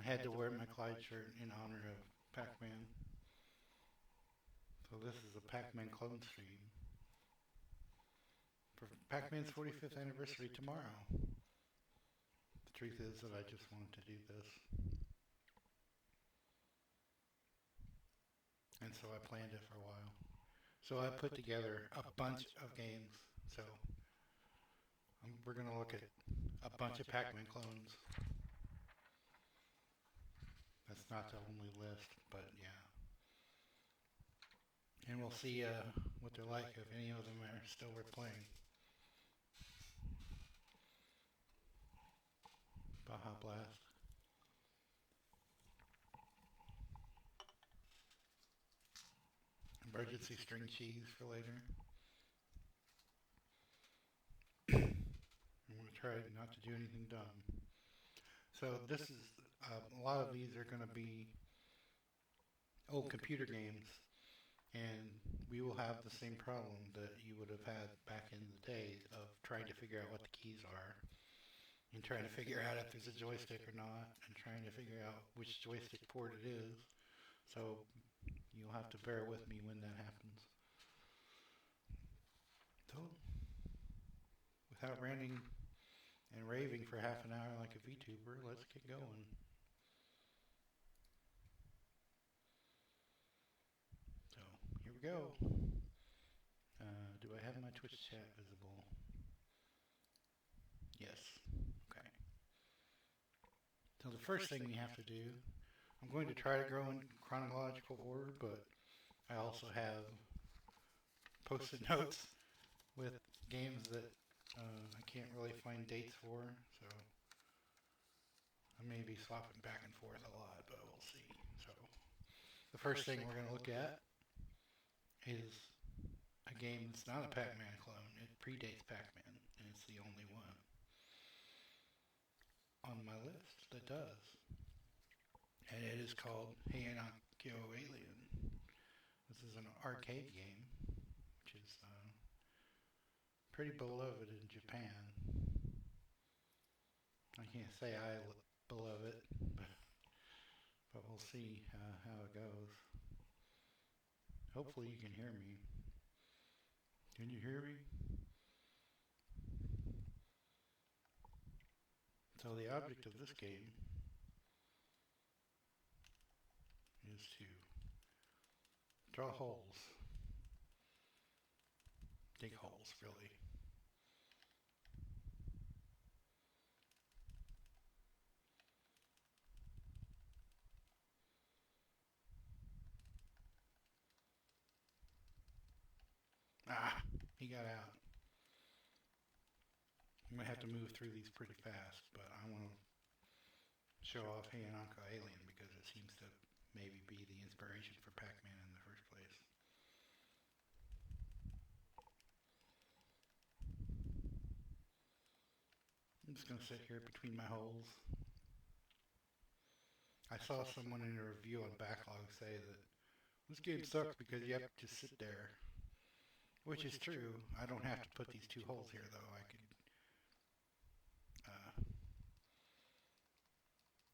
had to wear my Clyde shirt in honor of Pac-Man. So this is a Pac-Man clone stream for Pac-Man's 45th anniversary tomorrow. The truth is that I just wanted to do this. And so I planned it for a while. So I put together a bunch of games. So we're going to look at a bunch of Pac-Man clones. That's not the only list, but yeah. And we'll see what they're like, if any of them are still worth playing. Baja Blast. Emergency string cheese for later. I'm going to try not to do anything dumb. So this is, a lot of these are going to be old computer games, and we will have the same problem that you would have had back in the day of trying to figure out what the keys are, and trying to figure out if there's a joystick or not, and trying to figure out which joystick port it is. So you'll have to bear with me when that happens. So, without ranting and raving for half an hour like a VTuber, let's get going. So, here we go. Do I have my Twitch chat visible? Yes. Okay. So the first thing we have to do, I'm going to try to go in chronological order, but I also have post-it notes with games that I can't really find dates for, so I may be swapping back and forth a lot, but we'll see. So the first thing we're going to look at is a game that's not a Pac-Man clone. It predates Pac-Man, and it's the only one on my list that does. And it is called Hey Anakyo Alien. This is an arcade game, which is pretty beloved in Japan. I can't say I love it, but we'll see how it goes. Hopefully you can hear me. Can you hear me? So the object of this game is to draw holes. Dig holes, really. Ah, he got out. I'm going to have to move through these pretty fast, but I want to show off Hey Anakyo Alien because it seems to maybe be the inspiration for Pac-Man in the first place. I'm just going to sit here between my holes. I saw someone in a review on Backlog say that this game sucks because you have to just sit there. Which is true. I don't have to put these two holes here, though. I could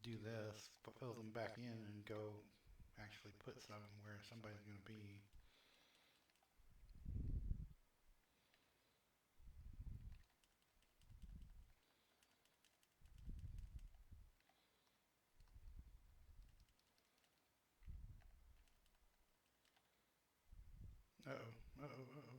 do this, fill them back in, and go actually put some where somebody's going to be. Uh-oh, uh-oh, uh-oh.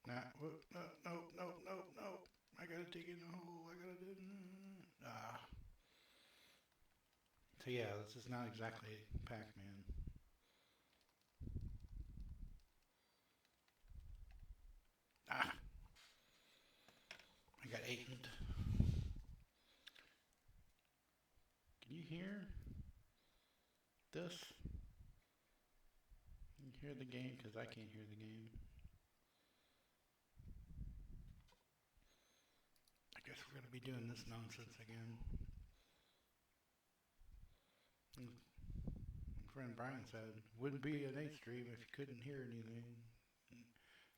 Nah, no. I gotta dig in the hole. I gotta dig. Ah. So yeah, this is not exactly Pac-Man. Ah. I got eaten. Can you hear this? Can you hear the game? Because I can't hear the game. I guess we're going to be doing this nonsense again. friend Brian said, wouldn't be an 8th stream if you couldn't hear anything.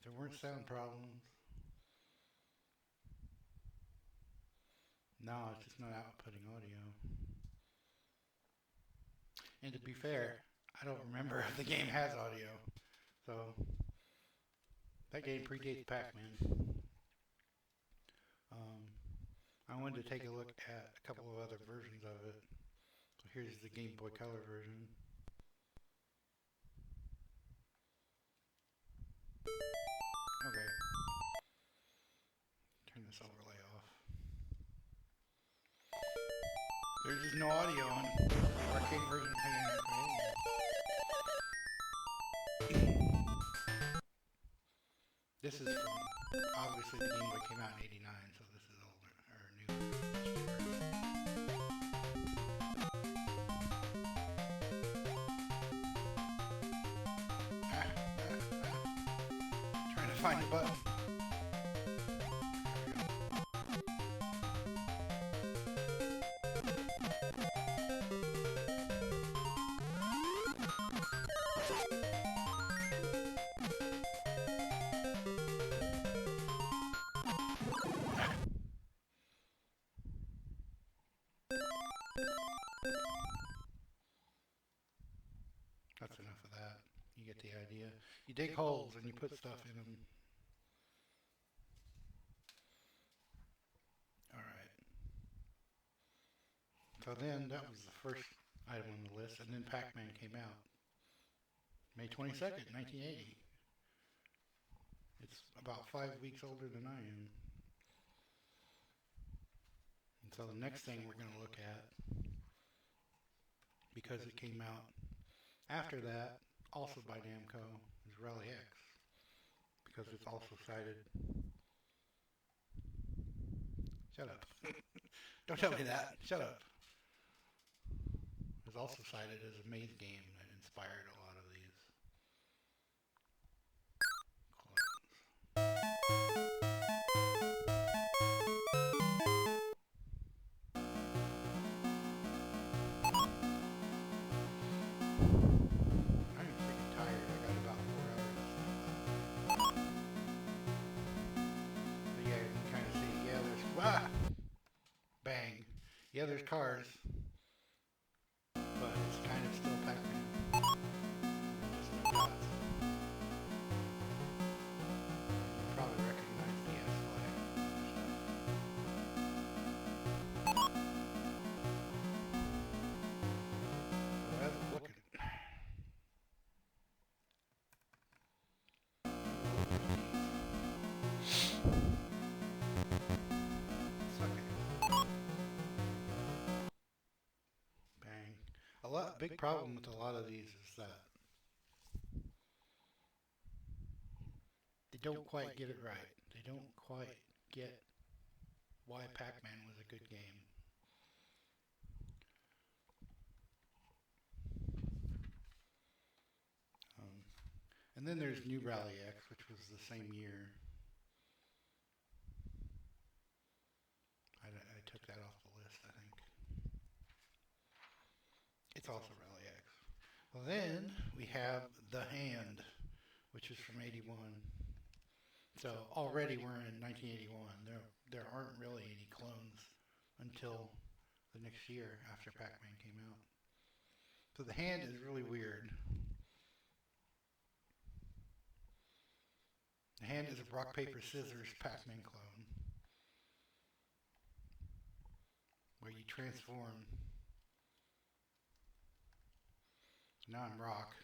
There weren't sound problems. No, it's just not outputting audio. And to be fair, I don't remember if the game has audio. So, that game predates Pac-Man. I wanted to take a look at a couple of other versions of it. So here's the Game Boy Color version. Okay. Turn this overlay off. There's just no audio on the arcade version. This is from, obviously the Game Boy came out in '89, so this is older, or new. Trying to find the button. That's enough of that. You get the idea. You dig holes and you put stuff in them. Alright. So then, that was the first item on the list, and then Pac-Man came out. May 22nd, 1980. It's about 5 weeks older than I am. And so the next thing we're going to look at, because it came out after that, also by Namco, is Rally X. Because it's also cited... Shut up. Don't tell me that. Shut up. It's also cited as a maze game that inspired a lot of these. I'm freaking tired. I got about 4 hours. But yeah, you can kind of see, yeah, there's... Bang. Yeah, there's cars. But it's kind of still Pac-Man. Just no dots. You probably recognize the S flag and stuff. So that's looking. Suck it. Bang. Big problem with a lot of these is that they don't quite get it right. They don't quite get why Pac-Man was a good game. And then there's New Rally X, which was the same year. I took that off the list, I think. It's also Rally X. Well, then we have The Hand, which is from '81. So already we're in 1981. There aren't really any clones until the next year after Pac-Man came out. So The Hand is really weird. The Hand is a rock, paper, scissors Pac-Man clone where you transform. Now I'm rock.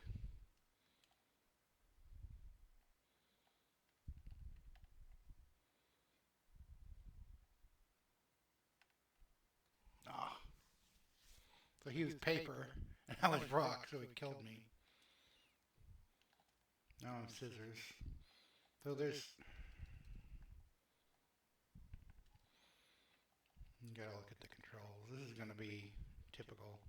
Ah. So he was paper and I was rock, so he killed me. Now I'm scissors. So there's... You gotta look at the controls. This is gonna be typical.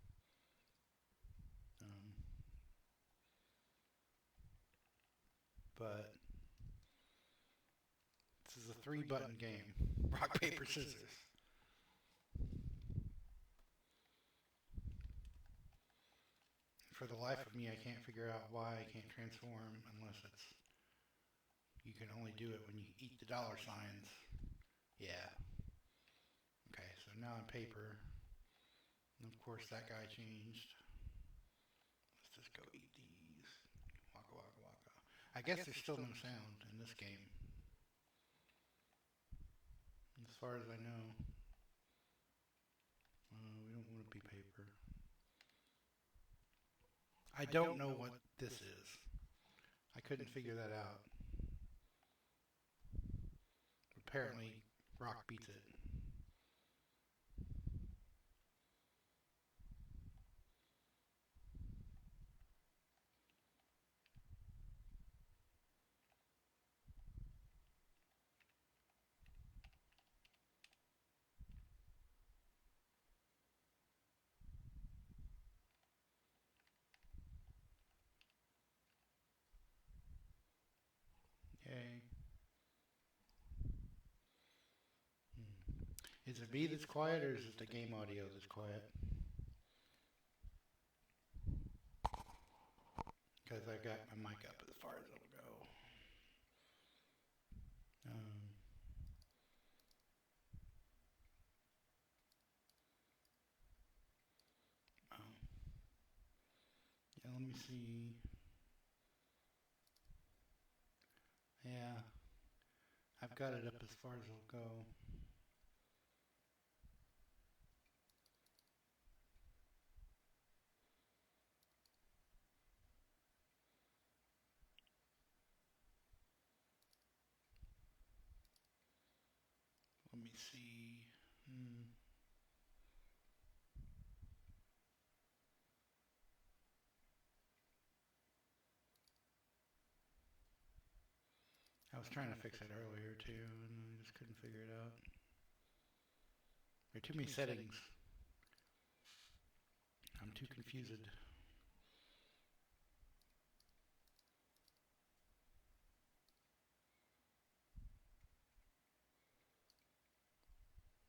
But this is a 3-button game. Rock, paper, scissors. for the life of me, I can't figure out why I can't transform unless it's, you can only do it when you eat the dollar signs. Yeah. Okay, so now on paper, and of course that guy changed. Let's just go eat these. Waka waka waka. I guess there's still no sound in this game. As far as I know. We don't want to be paper. I don't know what this is. I couldn't figure that out. Apparently, rock beats it. Yay. Is it me that's quiet, or is it the game audio that's quiet? Because I got my mic up as far as it'll go. Yeah, let me see. Yeah, I've got it up as far as it'll go. Let me see. I was trying to fix it earlier too, and I just couldn't figure it out. There are too many settings. I'm too confused.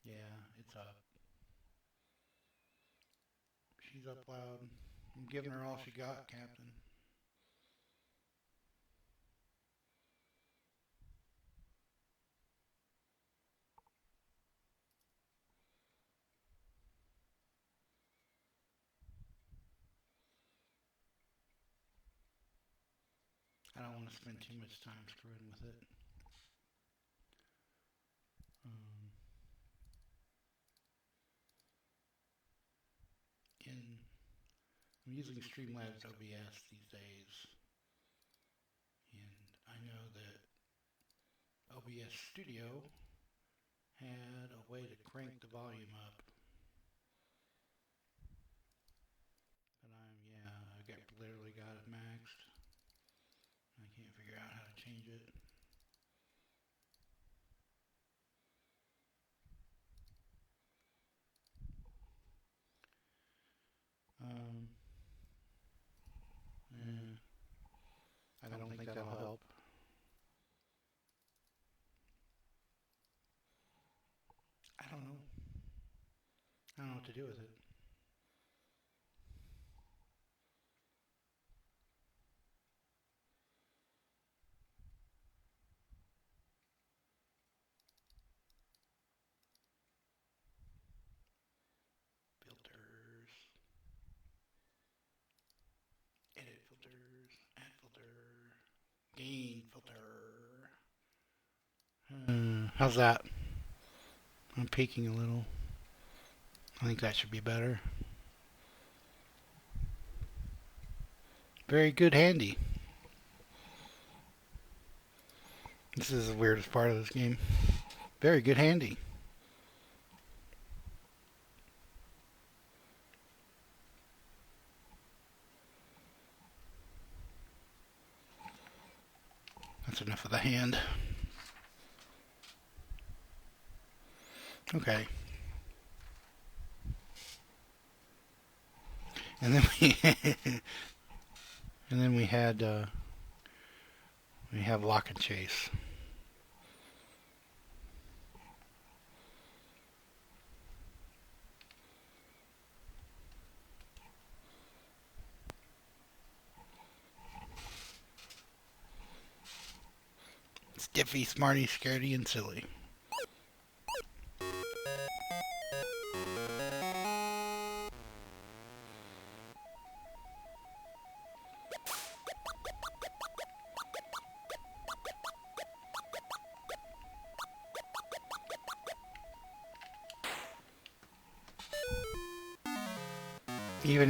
Yeah, it's up. She's up loud. I'm giving her all she got, Captain. I don't want to spend too much time screwing with it. I'm using Streamlabs OBS these days, and I know that OBS Studio had a way to crank the volume up, but I literally got it maxed. I can't figure out how to change it. I don't think that'll help. I don't know. I don't know what to do with it. Filters. Edit filters. Add filter. Gain filter. How's that? I'm peeking a little. I think that should be better. Very good handy. This is the weirdest part of this game. Very good handy. That's enough of the hand. Okay. And then we have lock and chase. Stiffy, smarty, scaredy, and silly. Even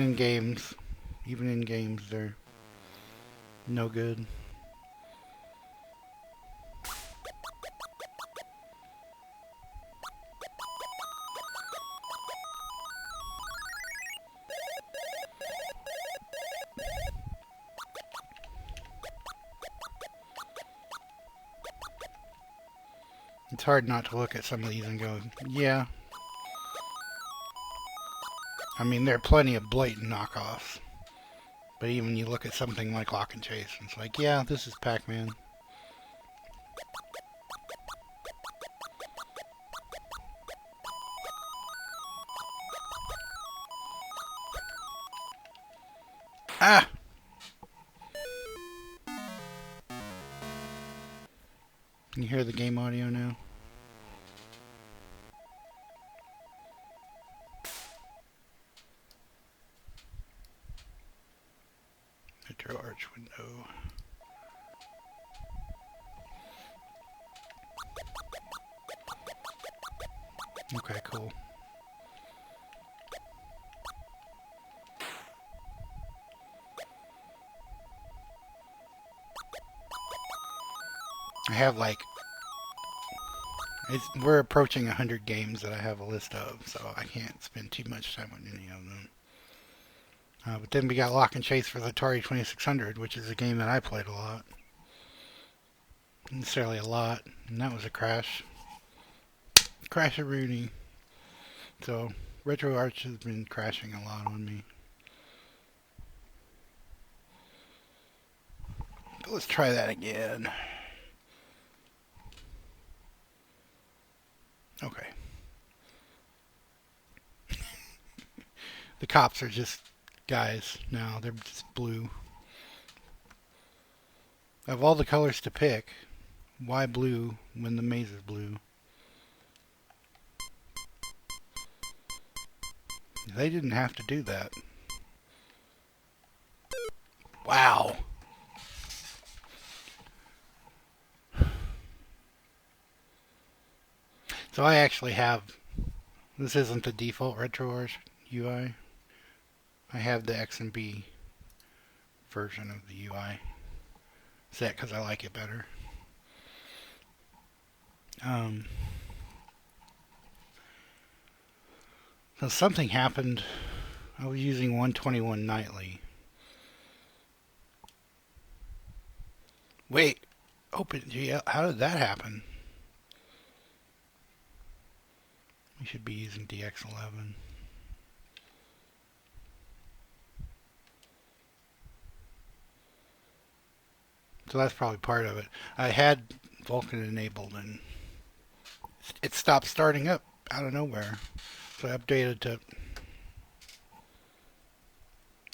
in games, they're no good. It's hard not to look at some of these and go, yeah. I mean, there are plenty of blatant knockoffs. But even you look at something like Lock and Chase, and it's like, yeah, this is Pac-Man. Ah! Can you hear the game audio now? Metro Arch window. Okay, cool. I have like, we're approaching 100 games that I have a list of, so I can't spend too much time on any of them. But then we got Lock and Chase for the Atari 2600, which is a game that I played a lot. Not necessarily a lot, and that was a crash. Crash-a-rooney. So, Retro Arch has been crashing a lot on me. But let's try that again. Okay. The cops are just guys now. They're just blue. Of all the colors to pick, why blue when the maze is blue? They didn't have to do that. Wow. So I actually have, this isn't the default RetroArch UI. I have the X and B version of the UI set because I like it better. So something happened. I was using 121 nightly. Wait, OpenGL, how did that happen? We should be using DX11. So that's probably part of it. I had Vulkan enabled and it stopped starting up out of nowhere. So I updated to...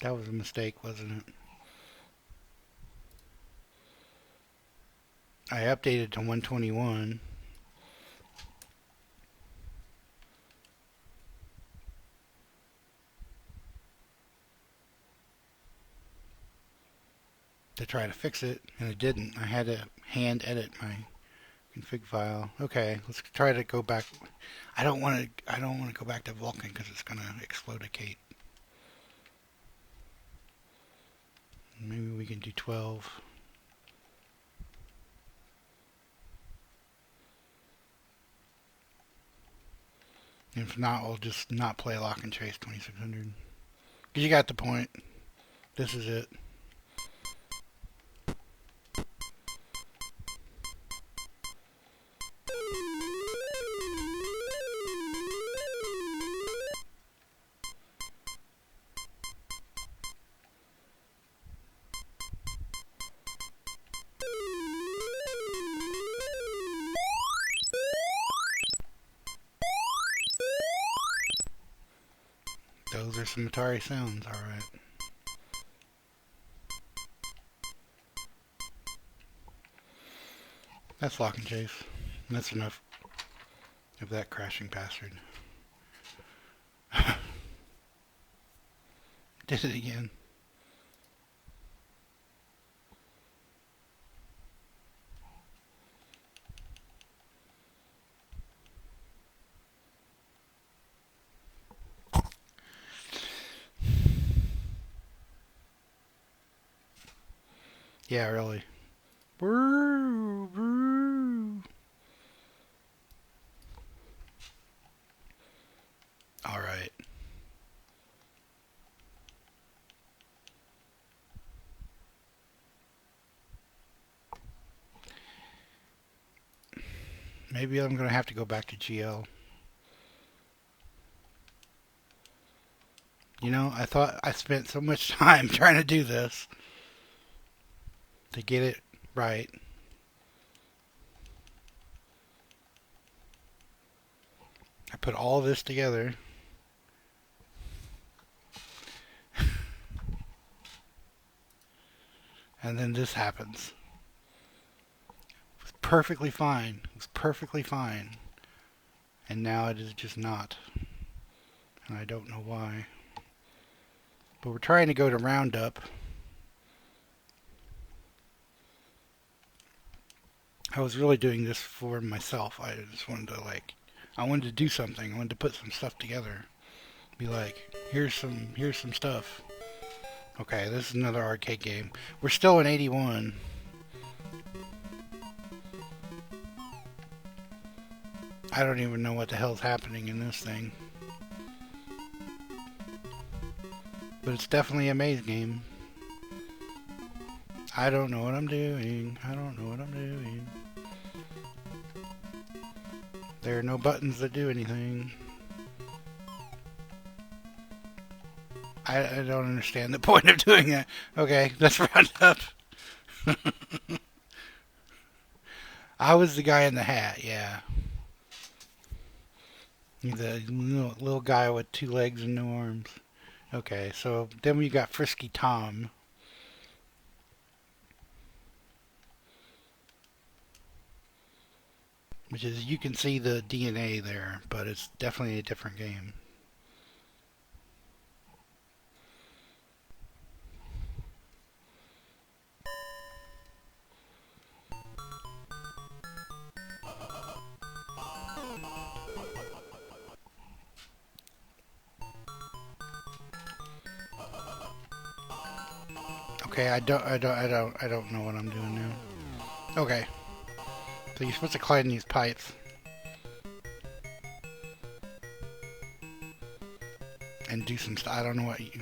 That was a mistake, wasn't it? I updated to 121. To try to fix it, and it didn't. I had to hand edit my config file. Okay, let's try to go back. I don't want to go back to Vulkan because it's gonna explodicate. Maybe we can do 12. If not, we'll just not play Lock and Chase 2600. Because you got the point. This is it. Those are some Atari sounds, alright. That's lock and chase. That's enough of that crashing bastard. Did it again. Yeah, really. Brrr, brrr. All right. Maybe I'm going to have to go back to GL. You know, I thought I spent so much time trying to do this to get it right. I put all this together. And then this happens. It was perfectly fine. It was perfectly fine. And now it is just not. And I don't know why. But we're trying to go to Roundup. I was really doing this for myself. I just wanted to I wanted to do something. I wanted to put some stuff together. Be like, here's some stuff. Okay, this is another arcade game. We're still in 81. I don't even know what the hell's happening in this thing. But it's definitely a maze game. I don't know what I'm doing. I don't know what I'm doing. There are no buttons that do anything. I don't understand the point of doing that. Okay, let's round up. I was the guy in the hat, yeah. The little guy with 2 legs and no arms. Okay, so then we got Frisky Tom. Which is, you can see the DNA there, but it's definitely a different game. Okay, I don't know what I'm doing now. Okay. So you're supposed to climb these pipes. And do some stuff. I don't know what you...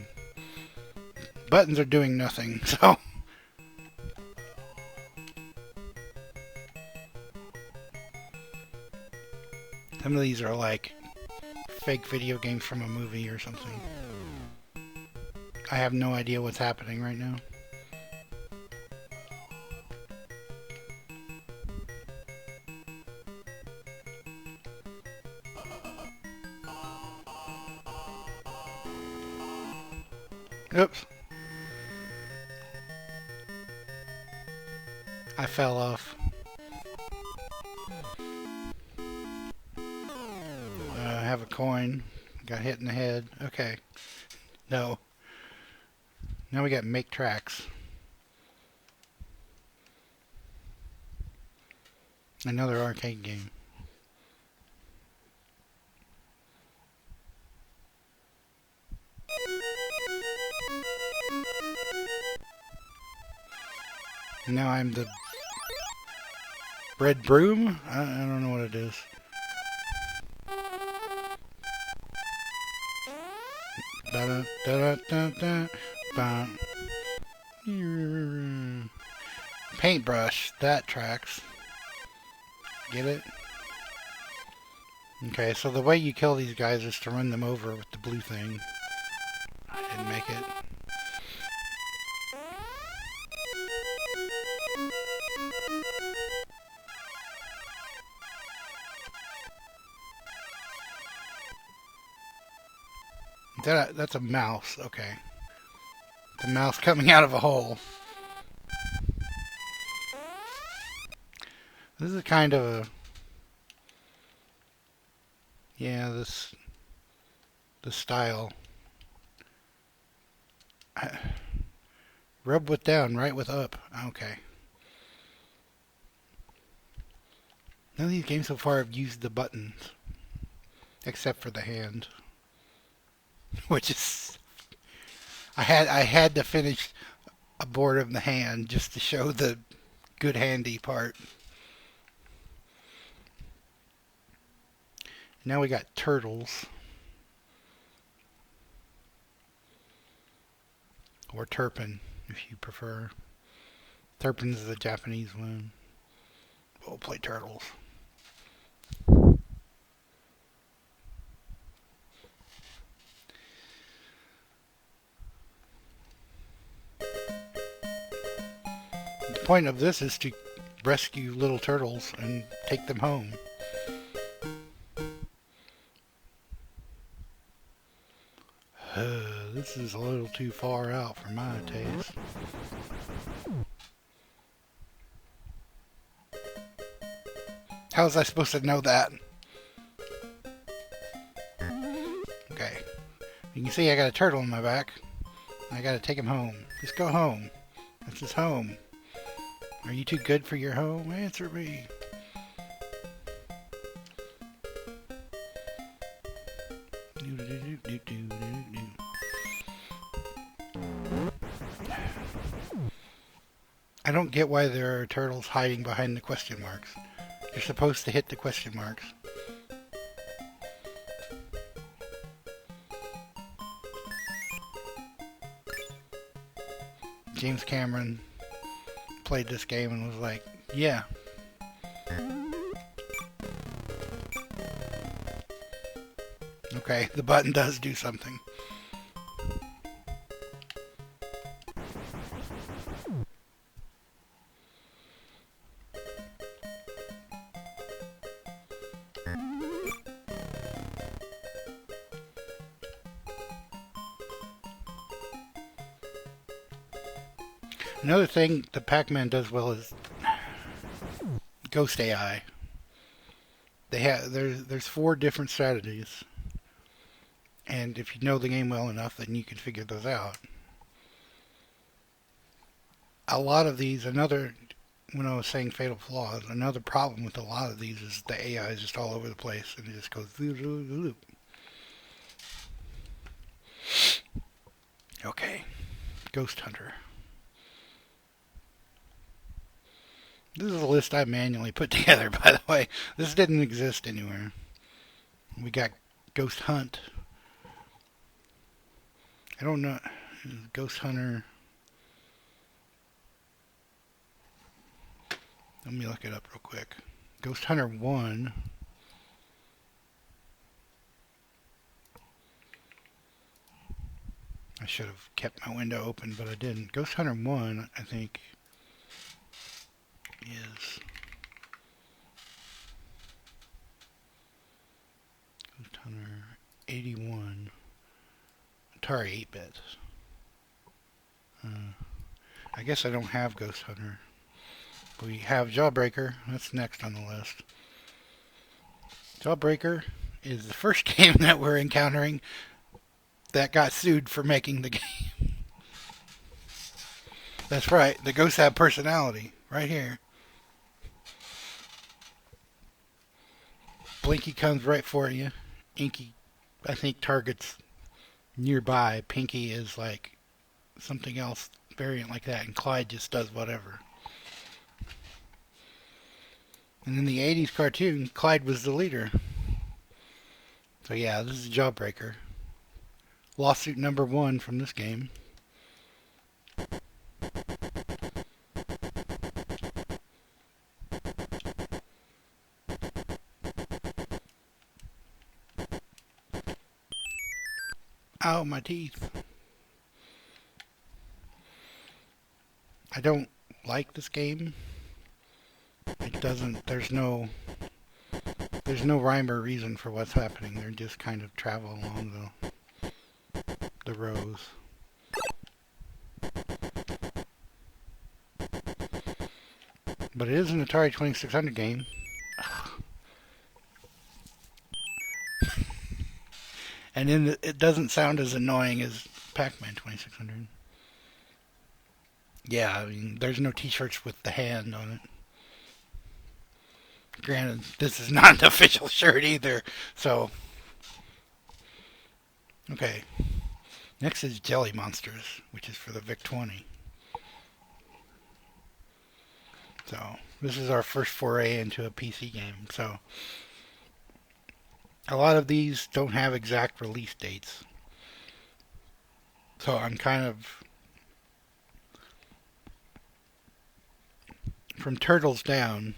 Buttons are doing nothing, so... Some of these are like fake video games from a movie or something. I have no idea what's happening right now. Oops. I fell off. I have a coin. Got hit in the head. Okay. No. Now we got make tracks. Another arcade game. And now I'm the red broom? I don't know what it is. Da da da da da. Paintbrush. That tracks. Get it? Okay, so the way you kill these guys is to run them over with the blue thing. I didn't make it. That's a mouse. Okay. The mouse coming out of a hole. This is kind of a... Yeah, the style. Rub with down, right with up. Okay. None of these games so far have used the buttons. Except for the hand. Which is... I had to finish a board of the hand just to show the good handy part. Now we got turtles. Or turpin, if you prefer. Turpin is the Japanese one. We'll play turtles. The point of this is to rescue little turtles and take them home. This is a little too far out for my taste. How was I supposed to know that? Okay. You can see I got a turtle in my back. I gotta take him home. Just go home. This is home. Are you too good for your home? Answer me. I don't get why there are turtles hiding behind the question marks. You're supposed to hit the question marks. James Cameron played this game and was like, yeah. Okay, the button does do something. Another thing that Pac-Man does well is Ghost AI. There's 4 different strategies, and if you know the game well enough, then you can figure those out. A lot of these, when I was saying fatal flaws, another problem with a lot of these is the AI is just all over the place, and it just goes loop. Okay, Ghost Hunter. This is a list I manually put together, by the way. This didn't exist anywhere. We got Ghost Hunt. I don't know. Ghost Hunter. Let me look it up real quick. Ghost Hunter 1. I should have kept my window open, but I didn't. Ghost Hunter 1, I think, is Ghost Hunter 81. Atari 8-bit. I guess I don't have Ghost Hunter. We have Jawbreaker. That's next on the list. Jawbreaker is the first game that we're encountering that got sued for making the game. That's right. The ghosts have personality. Right here. Blinky comes right for you. Inky, I think, targets nearby. Pinky is like something else variant like that. And Clyde just does whatever. And in the 80s cartoon, Clyde was the leader. So yeah, this is Jawbreaker. Lawsuit number 1 from this game. Ow, my teeth. I don't like this game. It doesn't, there's no rhyme or reason for what's happening. They're just kind of travel along the rows. But it is an Atari 2600 game. And it doesn't sound as annoying as Pac-Man 2600. Yeah, I mean, there's no t-shirts with the hand on it. Granted, this is not an official shirt either, so... Okay. Next is Jelly Monsters, which is for the VIC-20. So, this is our first foray into a PC game, so... A lot of these don't have exact release dates. So I'm kind of... From Turtles down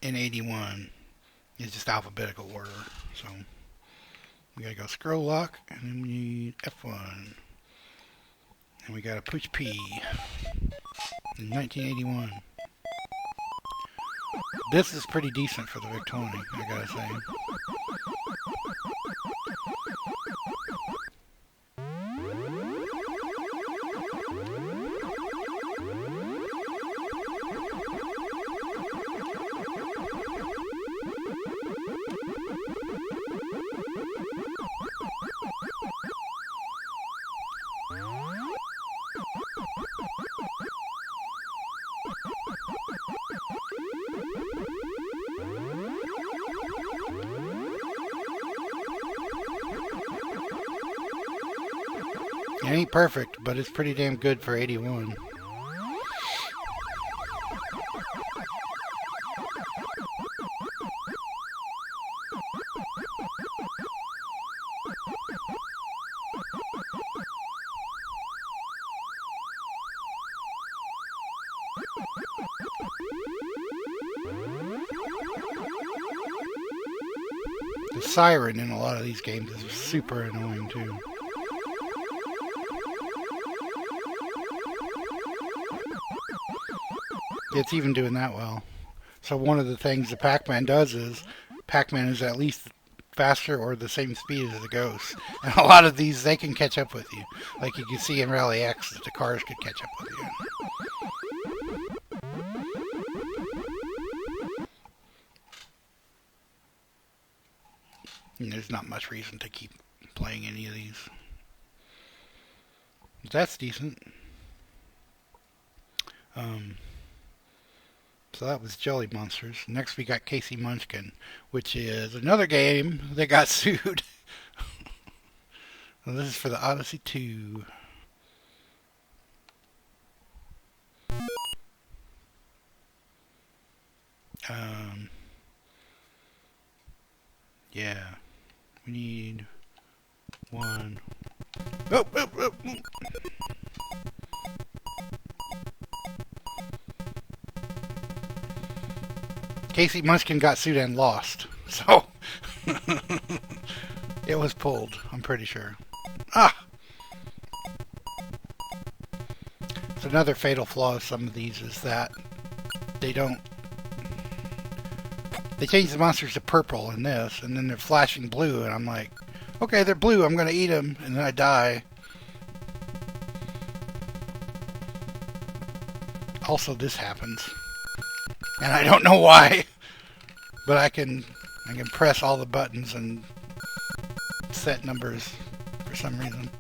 in 81 is just alphabetical order. So we gotta go scroll lock, and then we need F1. And we gotta push P in 1981. This is pretty decent for the VIC-20, I gotta say. It ain't perfect, but it's pretty damn good for 81. The siren in a lot of these games is super annoying too. It's even doing that well. So one of the things that Pac-Man does is Pac-Man is at least faster or the same speed as the ghosts. And a lot of these, they can catch up with you. Like you can see in Rally X that the cars could catch up with you. And there's not much reason to keep playing any of these. But that's decent. So that was Jelly Monsters. Next we got Casey Munchkin, which is another game that got sued. Well, this is for the Odyssey 2. Yeah. We need one. Oh, oh, oh, oh. Casey Munchkin got sued and lost. So, it was pulled, I'm pretty sure. Ah! So another fatal flaw of some of these is that they change the monsters to purple in this, and then they're flashing blue, and I'm like, okay, they're blue, I'm gonna eat them, and then I die. Also, this happens. And I don't know why, but I can press all the buttons and set numbers for some reason.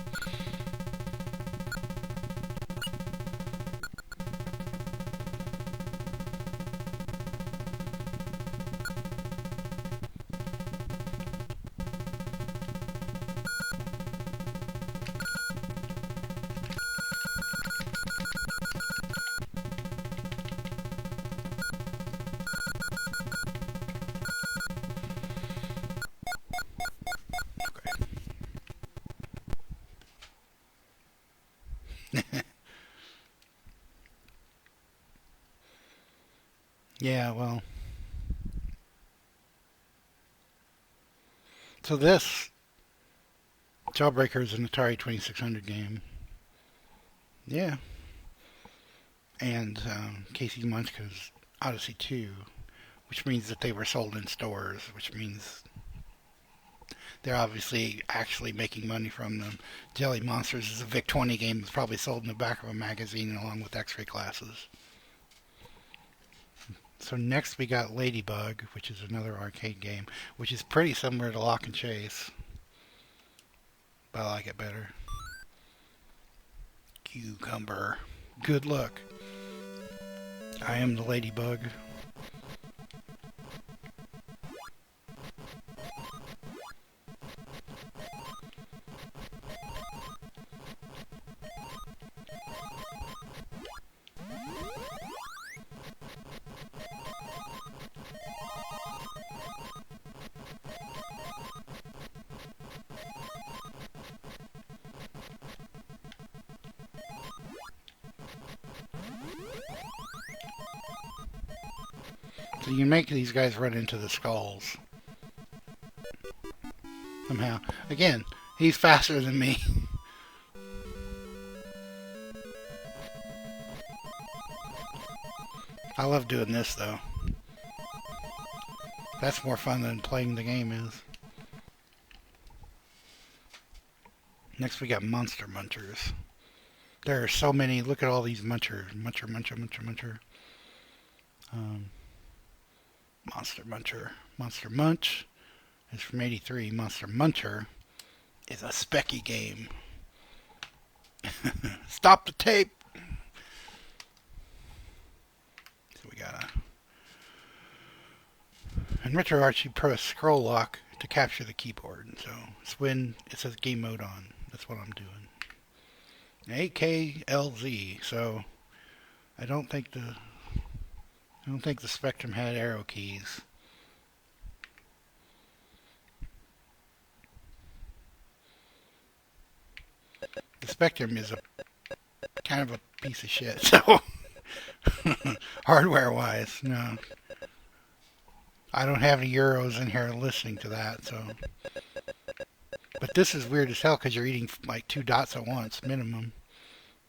Yeah, well. So this Jawbreaker is an Atari 2600 game. Yeah. And Casey Munchkin's Odyssey 2, which means that they were sold in stores, which means they're obviously actually making money from them. Jelly Monsters is a VIC-20 game that's probably sold in the back of a magazine along with X-ray glasses. So next we got Ladybug, which is another arcade game, which is pretty similar to Lock and Chase, but I like it better. Cucumber. Good luck. I am the Ladybug. So you can make these guys run into the skulls. Somehow. Again, he's faster than me. I love doing this though. That's more fun than playing the game is. Next we got Monster Munchers. There are so many. Look at all these munchers. Muncher. Monster Muncher. Monster Munch is from '83. Monster Muncher is a specky game. Stop the tape! So we gotta... In Retro Arch, you press scroll lock to capture the keyboard. So it's when it says game mode on. That's what I'm doing. AKLZ. So I don't think the Spectrum had arrow keys. The Spectrum is a kind of a piece of shit. So hardware wise, no. I don't have any Euros in here listening to that, so. But this is weird as hell because you're eating like 2 dots at once, minimum.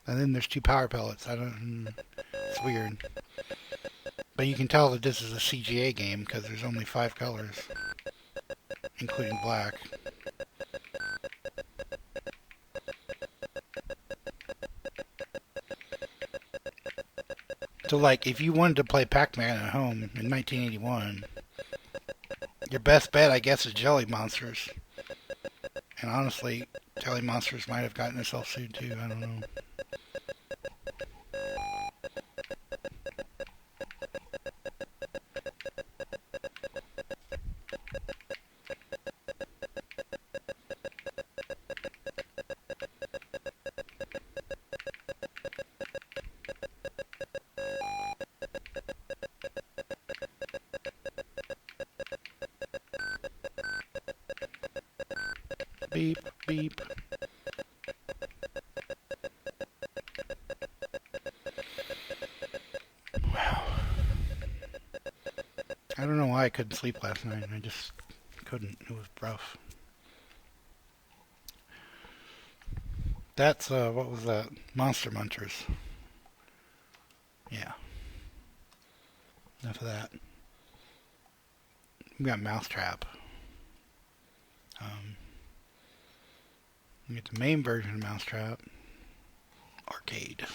And then there's 2 power pellets. It's weird. But you can tell that this is a CGA game because there's only 5 colors, including black. So like, if you wanted to play Pac-Man at home in 1981, your best bet, I guess, is Jelly Monsters. And honestly, Jelly Monsters might have gotten itself sued too. I don't know. Beep, beep. Wow. I don't know why I couldn't sleep last night. I just couldn't. It was rough. That's, what was that? Monster Munchers. Yeah. Enough of that. We got Mousetrap. We get the main version of Mousetrap. Arcade.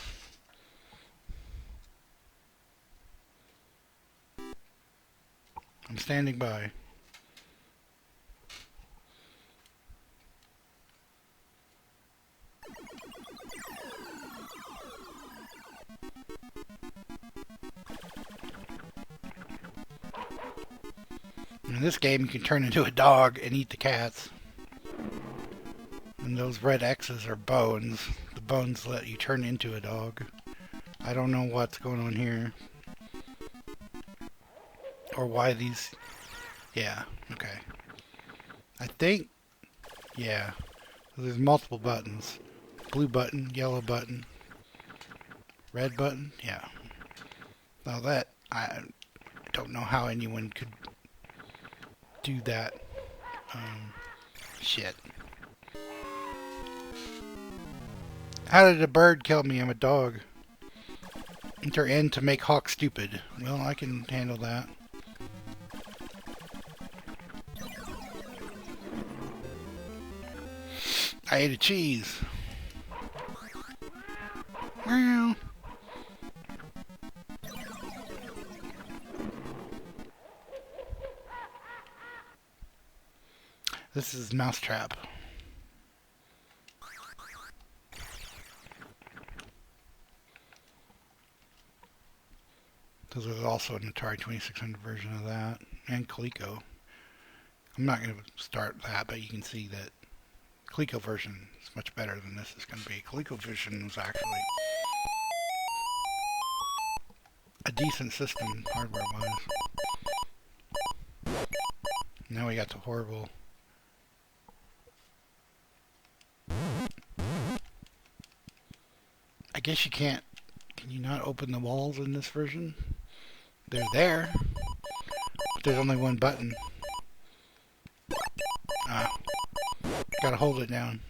I'm standing by. In this game, you can turn into a dog and eat the cats. And those red X's are bones. The bones let you turn into a dog. I don't know what's going on here. Or why these... Yeah, okay. I think... Yeah. There's multiple buttons. Blue button, yellow button, red button. Yeah. Now that... I don't know how anyone could do that. Shit. How did a bird kill me? I'm a dog. Enter N to make Hawk stupid. Well, I can handle that. I ate a cheese. Meow. This is Mousetrap. There's also an Atari 2600 version of that, and Coleco. I'm not going to start that, but you can see that Coleco version is much better than this is going to be. Coleco version was actually a decent system, hardware-wise. Now we got the horrible... I guess you can't... Can you not open the walls in this version? They're there, but there's only one button. Gotta hold it down.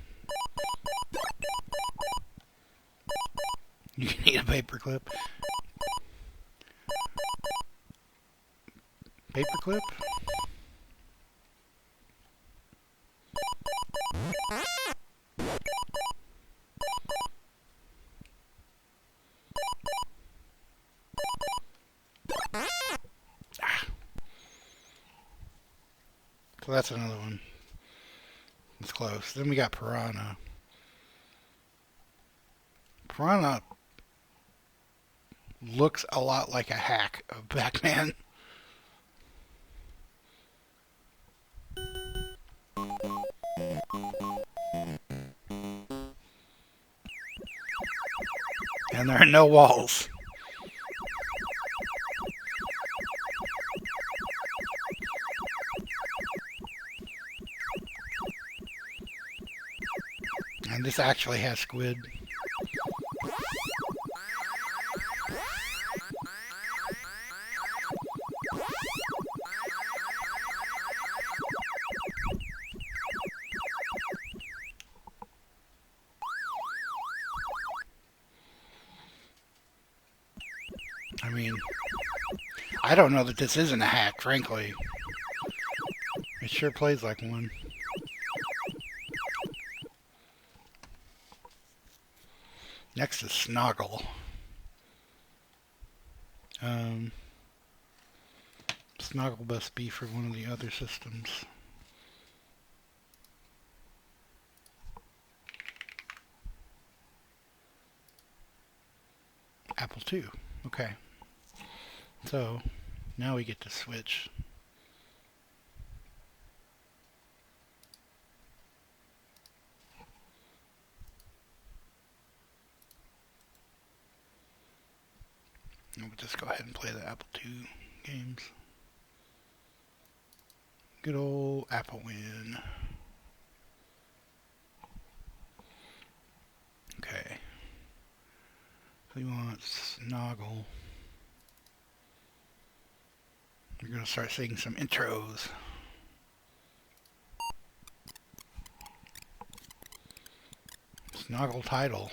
You need a paperclip. Paperclip? So that's another one. It's close. Then we got Piranha. Piranha looks a lot like a hack of Pac-Man. And there are no walls. And this actually has squid. I mean, I don't know that this isn't a hack, frankly. It sure plays like one. Next is Snoggle. Snoggle must be for one of the other systems. Apple II. Okay. So, now we get to switch. We'll just go ahead and play the Apple II games. Good old Apple win. Okay. So you want Snoggle. We're going to start seeing some intros. Snoggle title.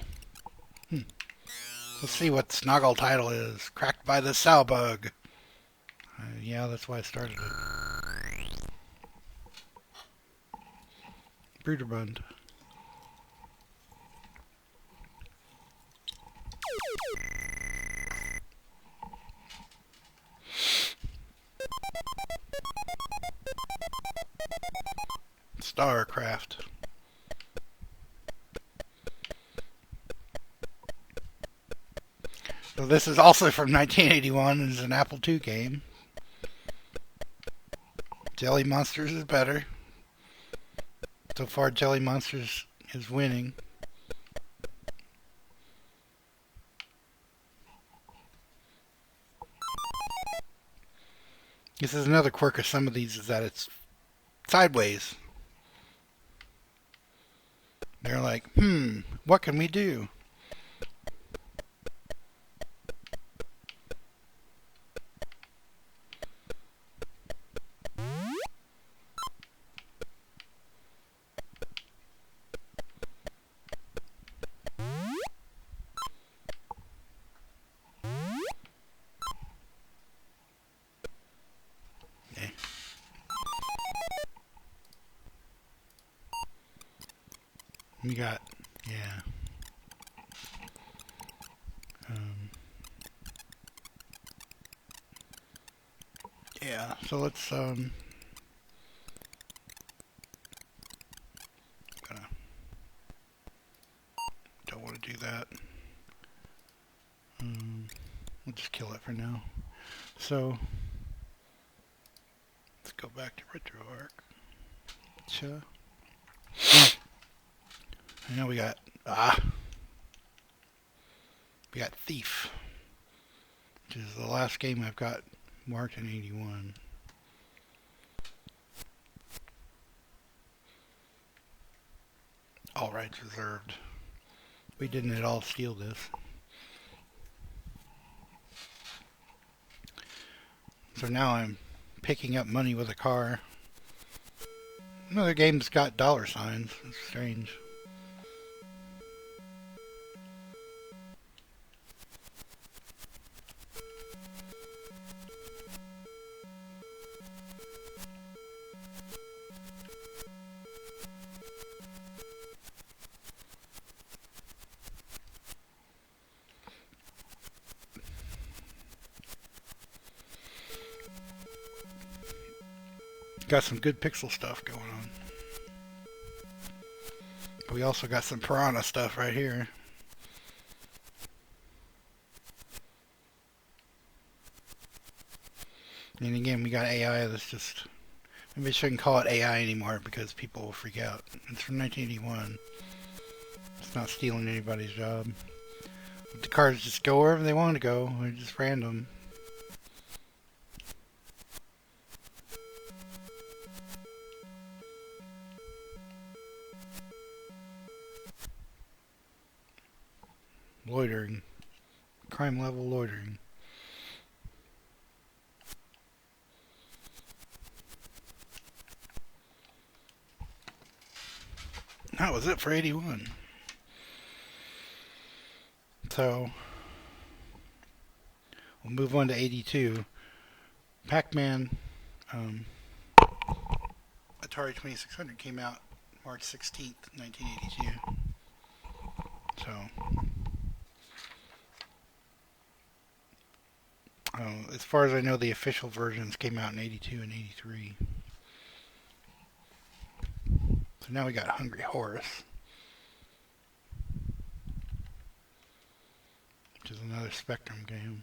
Let's see what Snoggle title is. Cracked by the sow bug. Yeah, that's why I started it. Bruderbund. StarCraft. So this is also from 1981 and is an Apple II game. Jelly Monsters is better. So far, Jelly Monsters is winning. This is another quirk of some of these is that it's sideways. They're like, what can we do? We got, so let's, We'll just kill it for now. So let's go back to RetroArch. I know we got Thief, which is the last game I've got marked in 81. All rights reserved. We didn't at all steal this. So now I'm picking up money with a car. Another game's got dollar signs. It's strange. Got some good pixel stuff going on. But we also got some Piranha stuff right here. And again, we got AI that's just... Maybe I shouldn't call it AI anymore because people will freak out. It's from 1981. It's not stealing anybody's job. The cars just go wherever they want to go. They're just random. Loitering. Crime level loitering. That was it for 81. So, we'll move on to 82. Pac-Man, Atari 2600 came out March 16th, 1982. So, as far as I know, the official versions came out in 82 and 83. So now we got Hungry Horse, which is another Spectrum game.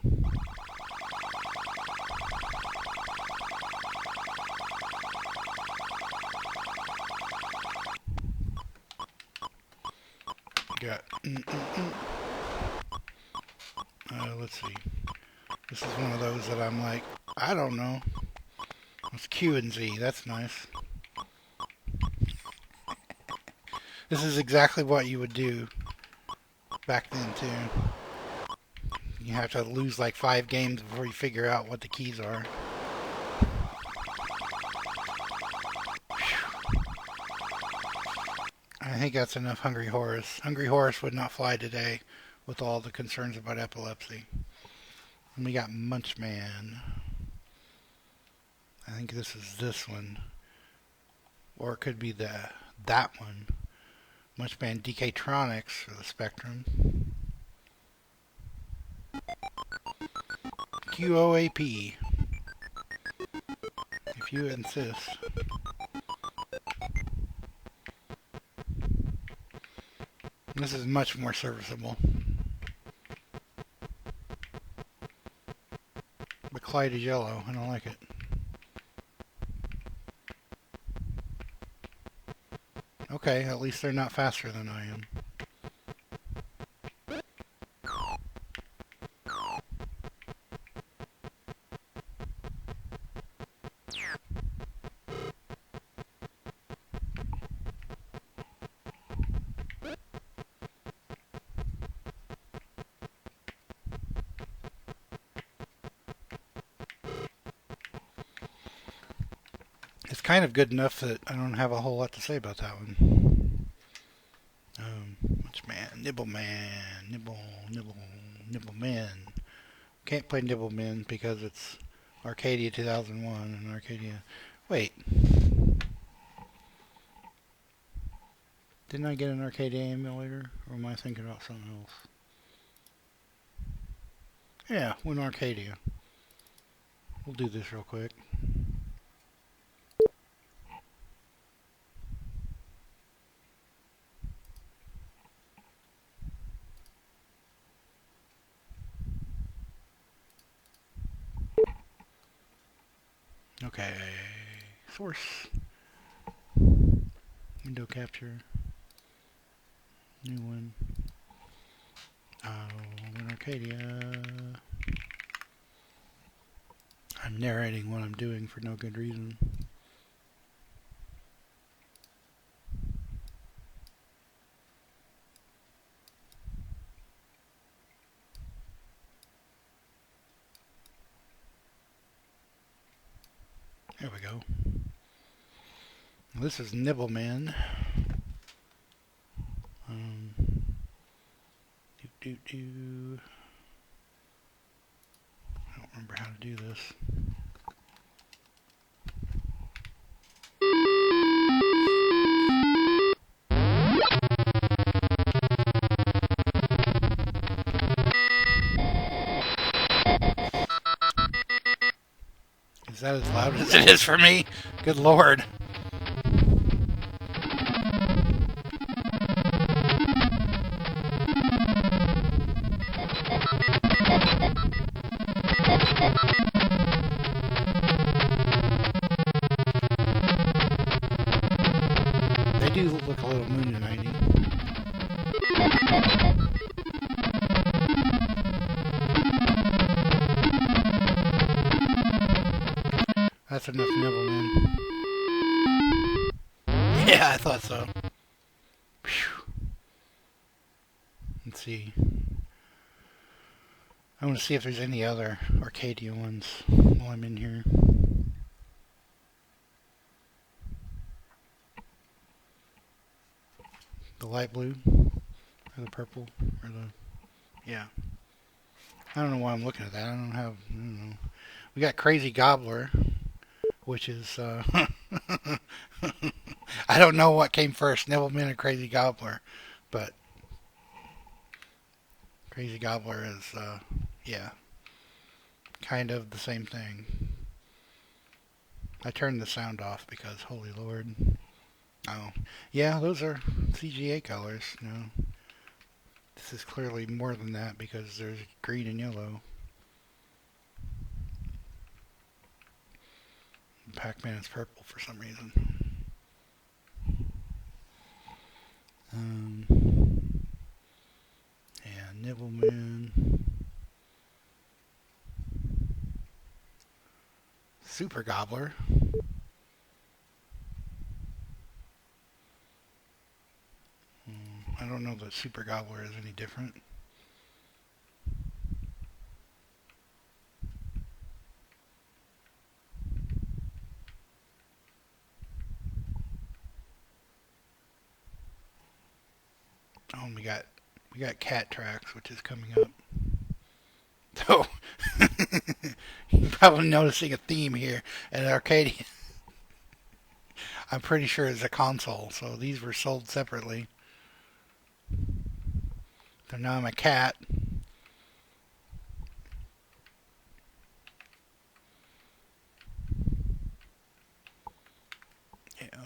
Got let's see. This is one of those that I'm like, I don't know. It's Q and Z. That's nice. This is exactly what you would do back then too. You have to lose like 5 games before you figure out what the keys are. I think that's enough Hungry Horse. Hungry Horse would not fly today with all the concerns about epilepsy. And we got Munchman. I think this is this one. Or it could be that one. Munchman DK-Tronics for the Spectrum. QOAP. If you insist. This is much more serviceable. But Clyde is yellow. I don't like it. Okay, at least they're not faster than I am. It's kind of good enough that I don't have a whole lot to say about that one. Munchman, Nibbleman, Nibbleman. Can't play Nibbleman because it's Arcadia 2001 and Arcadia... Wait. Didn't I get an Arcadia emulator? Or am I thinking about something else? Yeah, when Arcadia. We'll do this real quick. Okay. Source. Window capture. New one. Oh, in Arcadia. I'm narrating what I'm doing for no good reason. There we go. This is Nibbleman. I don't remember how to do this. Is that as loud as it is for me? Good Lord. They do look a little moon-nighty. That's enough Nibbleman. Yeah, I thought so. Whew. Let's see. I want to see if there's any other Arcadia ones while I'm in here. The light blue? Or the purple? Or the... Yeah. I don't know why I'm looking at that. I don't know. We got Crazy Gobbler, which is... I don't know what came first, Nibbleman or Crazy Gobbler. But... Crazy Gobbler is, yeah. Kind of the same thing. I turned the sound off because, holy Lord. Oh. Yeah, those are CGA colors. No. This is clearly more than that because there's green and yellow. Pac-Man is purple for some reason. Yeah, Nibbleman. Super Gobbler. I don't know that Super Gobbler is any different. Oh, and we got Cat Tracks, which is coming up. So you're probably noticing a theme here at Arcadia. I'm pretty sure it's a console, so these were sold separately. So now I'm a cat. Yeah.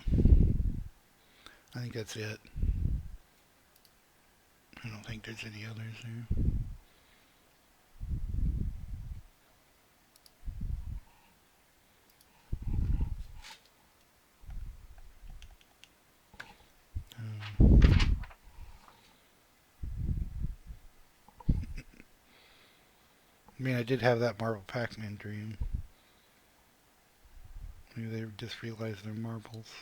I think that's it. I don't think there's any others there. I mean, I did have that Marvel Pac-Man dream. Maybe they just realized they're marbles.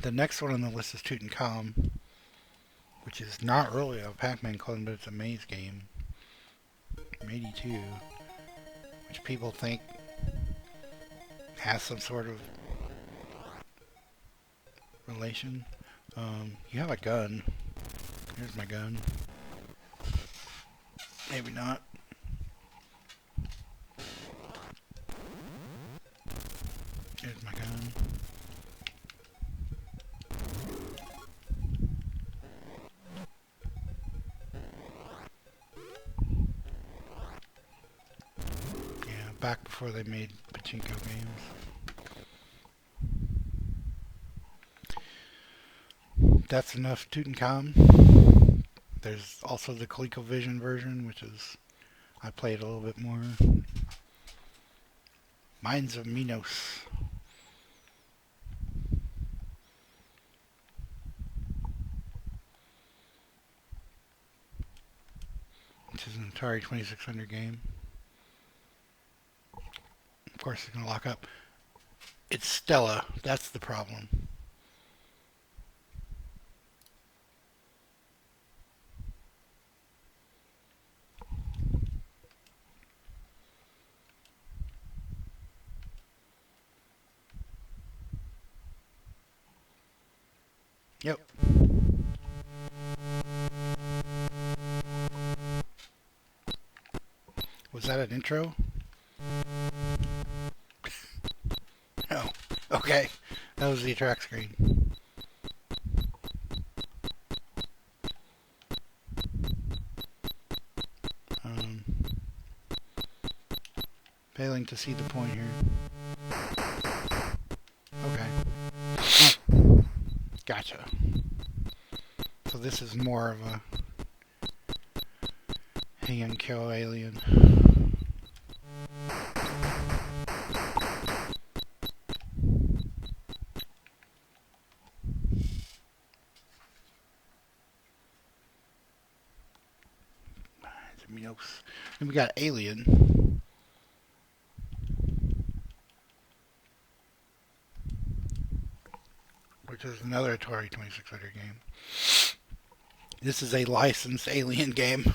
The next one on the list is Tutankhamun, which is not really a Pac-Man clone, but it's a maze game from '82, which people think has some sort of relation. You have a gun. Here's my gun. Maybe not. Here's my gun. Yeah, back before they made pachinko games. That's enough Tutankhamun. there's also the ColecoVision version, which is I played a little bit more. Mines of Minos. Which is an Atari 2600 game. Of course, it's going to lock up. It's Stella. That's the problem. Yep. Was that an intro? No. Okay. That was the track screen. Failing to see the point here. Okay. Gotcha. So this is more of a hang and kill alien. Then we got Alien. Which is another Atari 2600 game. This is a licensed Alien game.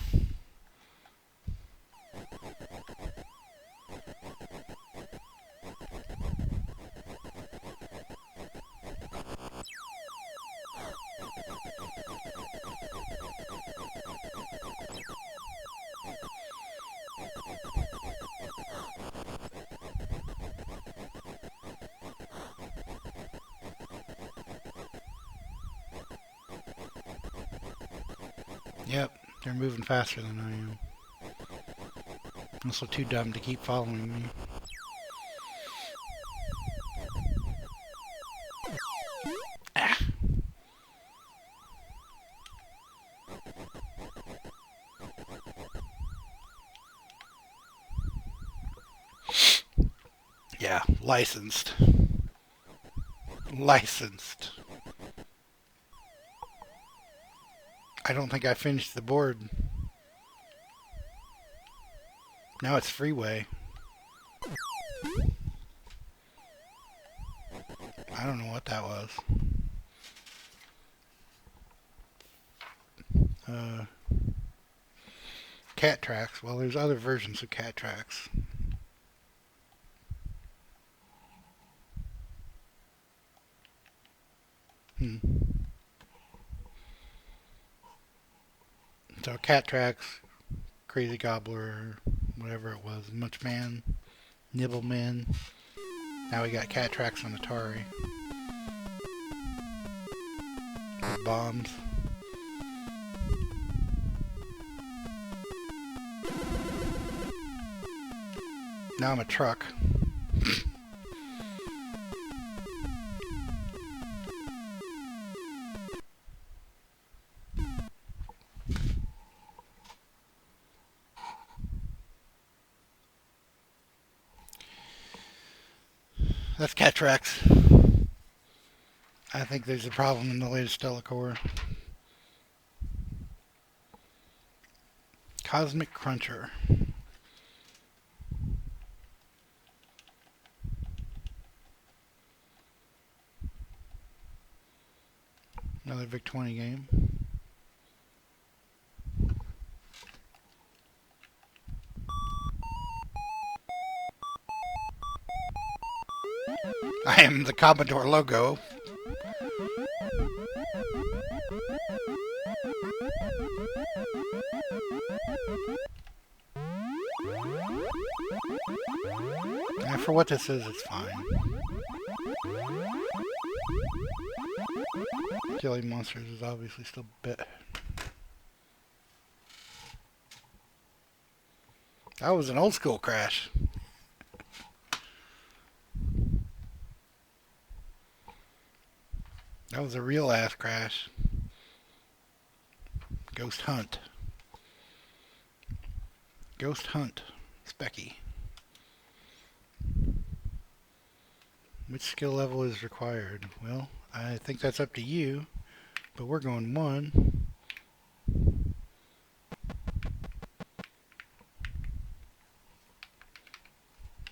Yep, they're moving faster than I am. I'm also too dumb to keep following me. Ah. Yeah, licensed. Licensed. I don't think I finished the board. Now it's freeway. I don't know what that was. Cat Tracks. Well, there's other versions of Cat Tracks. So Cat Tracks, Crazy Gobbler, whatever it was, Munchman, Nibbleman. Now we got Cat Tracks on Atari. Bombs. Now I'm a truck. That's Cat Tracks. I think there's a problem in the latest Stella Core. Cosmic Cruncher. Another VIC-20 game. I am the Commodore logo. And for what this is, it's fine. Jelly Monsters is obviously still bit. That was an old school crash. That was a real ass crash. Ghost Hunt. Ghost Hunt. Specky. Which skill level is required? Well, I think that's up to you, but we're going 1.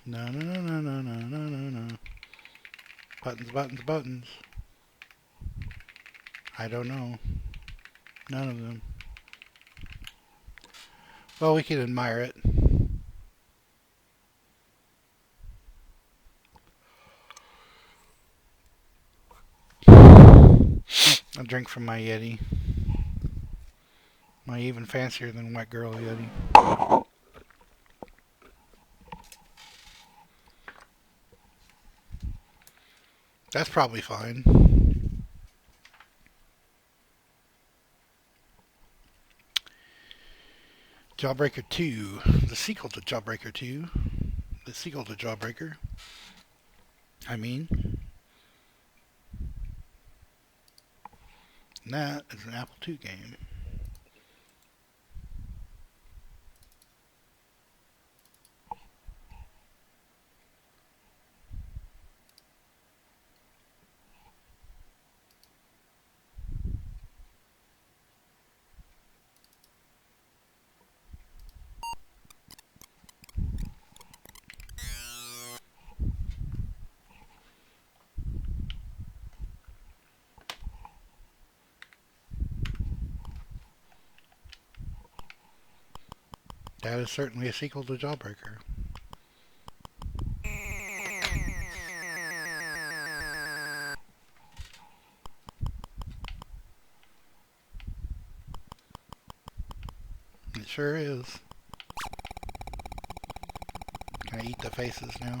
No, no, no, no, no, no, no, no, no. Buttons, buttons, buttons. I don't know. None of them. Well, we can admire it. A drink from my Yeti. My even fancier than white girl Yeti. That's probably fine. Jawbreaker 2. The sequel to Jawbreaker 2. The sequel to Jawbreaker. And that is an Apple II game. That is certainly a sequel to Jawbreaker. It sure is. Can I eat the faces now?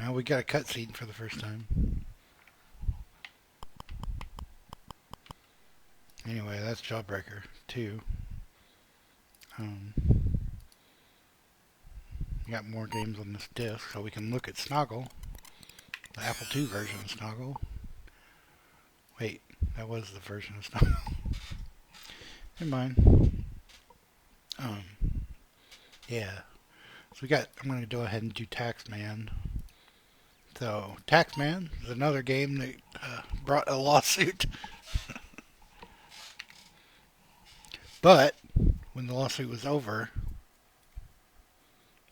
Well, we got a cutscene for the first time. Anyway, that's Jawbreaker 2. We got more games on this disc, so we can look at Snoggle, the Apple II version of Snoggle. Wait, that was the version of Snoggle. Never mind. Yeah. So I'm going to go ahead and do Taxman. So, Taxman is another game that brought a lawsuit. But, when the lawsuit was over,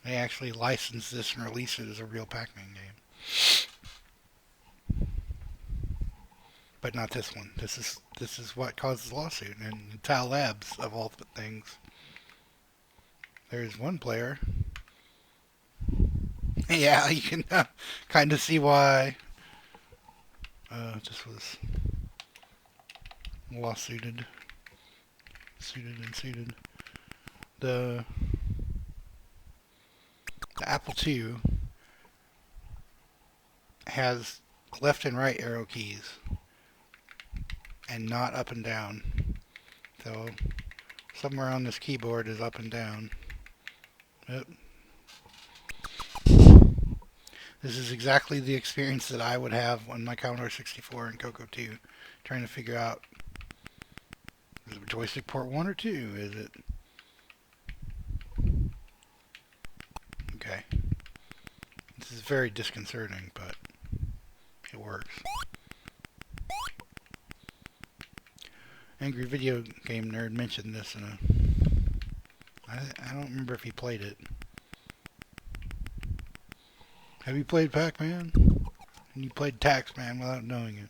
they actually licensed this and released it as a real Pac-Man game. But not this one. This is what caused the lawsuit. And Tile Labs, of all things. There's one player. Yeah, you can kind of see why this was lawsuited. Suited. The Apple II has left and right arrow keys and not up and down. So somewhere on this keyboard is up and down. Yep. This is exactly the experience that I would have on my Commodore 64 and Coco 2, trying to figure out, is it joystick port 1 or 2? Is it? Okay. This is very disconcerting, but it works. Angry Video Game Nerd mentioned this in a... I don't remember if he played it. Have you played Pac-Man? And you played Taxman without knowing it.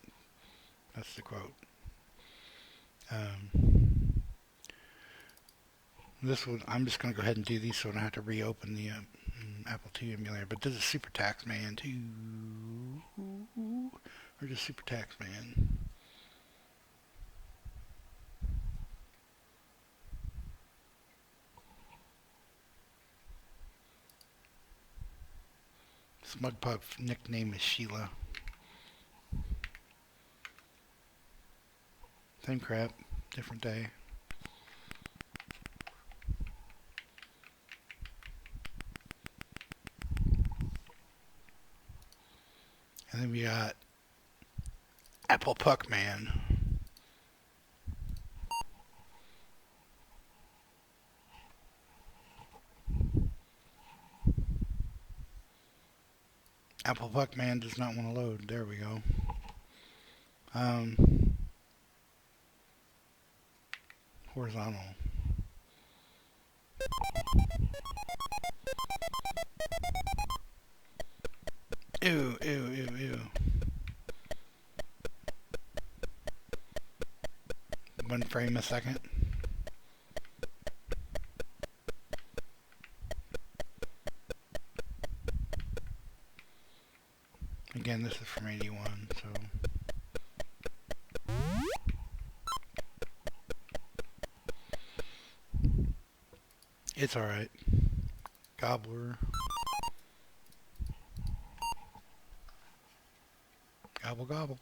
That's the quote. This one, I'm just going to go ahead and do these so I don't have to reopen the Apple II emulator. But this is Super Taxman 2. Or just Super Taxman. Smug Pup nickname is Sheila. Same crap, different day. And then we got Apple Pac-Man. Apple Pac-Man does not want to load. There we go. Horizontal. Ew, ew, ew, ew. 1 frame a second. Again, this is from 81, so... It's alright. Gobbler. Gobble, gobble.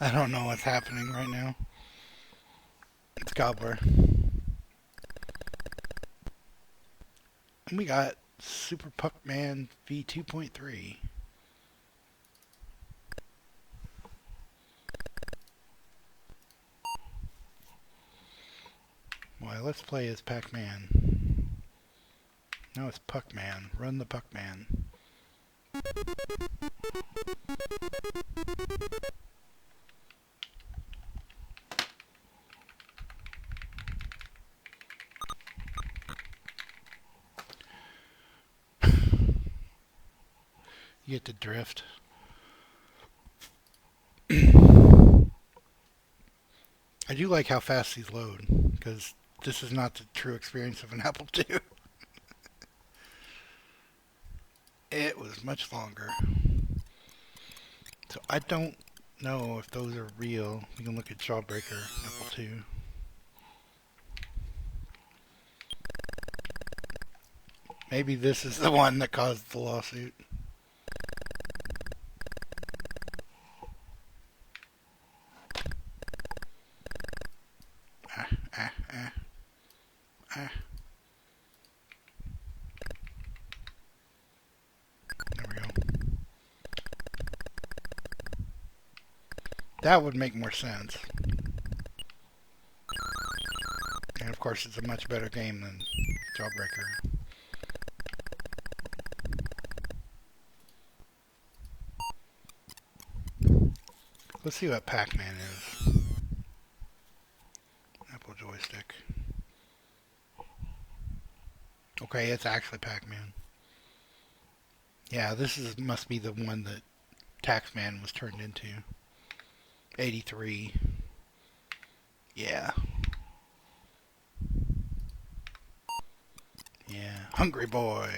I don't know what's happening right now. It's Gobbler. And we got Super Pac-Man V2.3. Well, let's play as Pac-Man. Now it's Pac-Man. Run the Pac-Man. You get to drift. I do like how fast these load, because this is not the true experience of an Apple II. It was much longer. So I don't know if those are real. We can look at Jawbreaker Apple II. Maybe this is the one that caused the lawsuit. There we go. That would make more sense. And of course, it's a much better game than Jawbreaker. Let's see what Pac-Man is. Apple joystick. Okay, it's actually Pac-Man. Yeah, this must be the one that Taxman was turned into. 83. Yeah. Yeah. Hungry boy.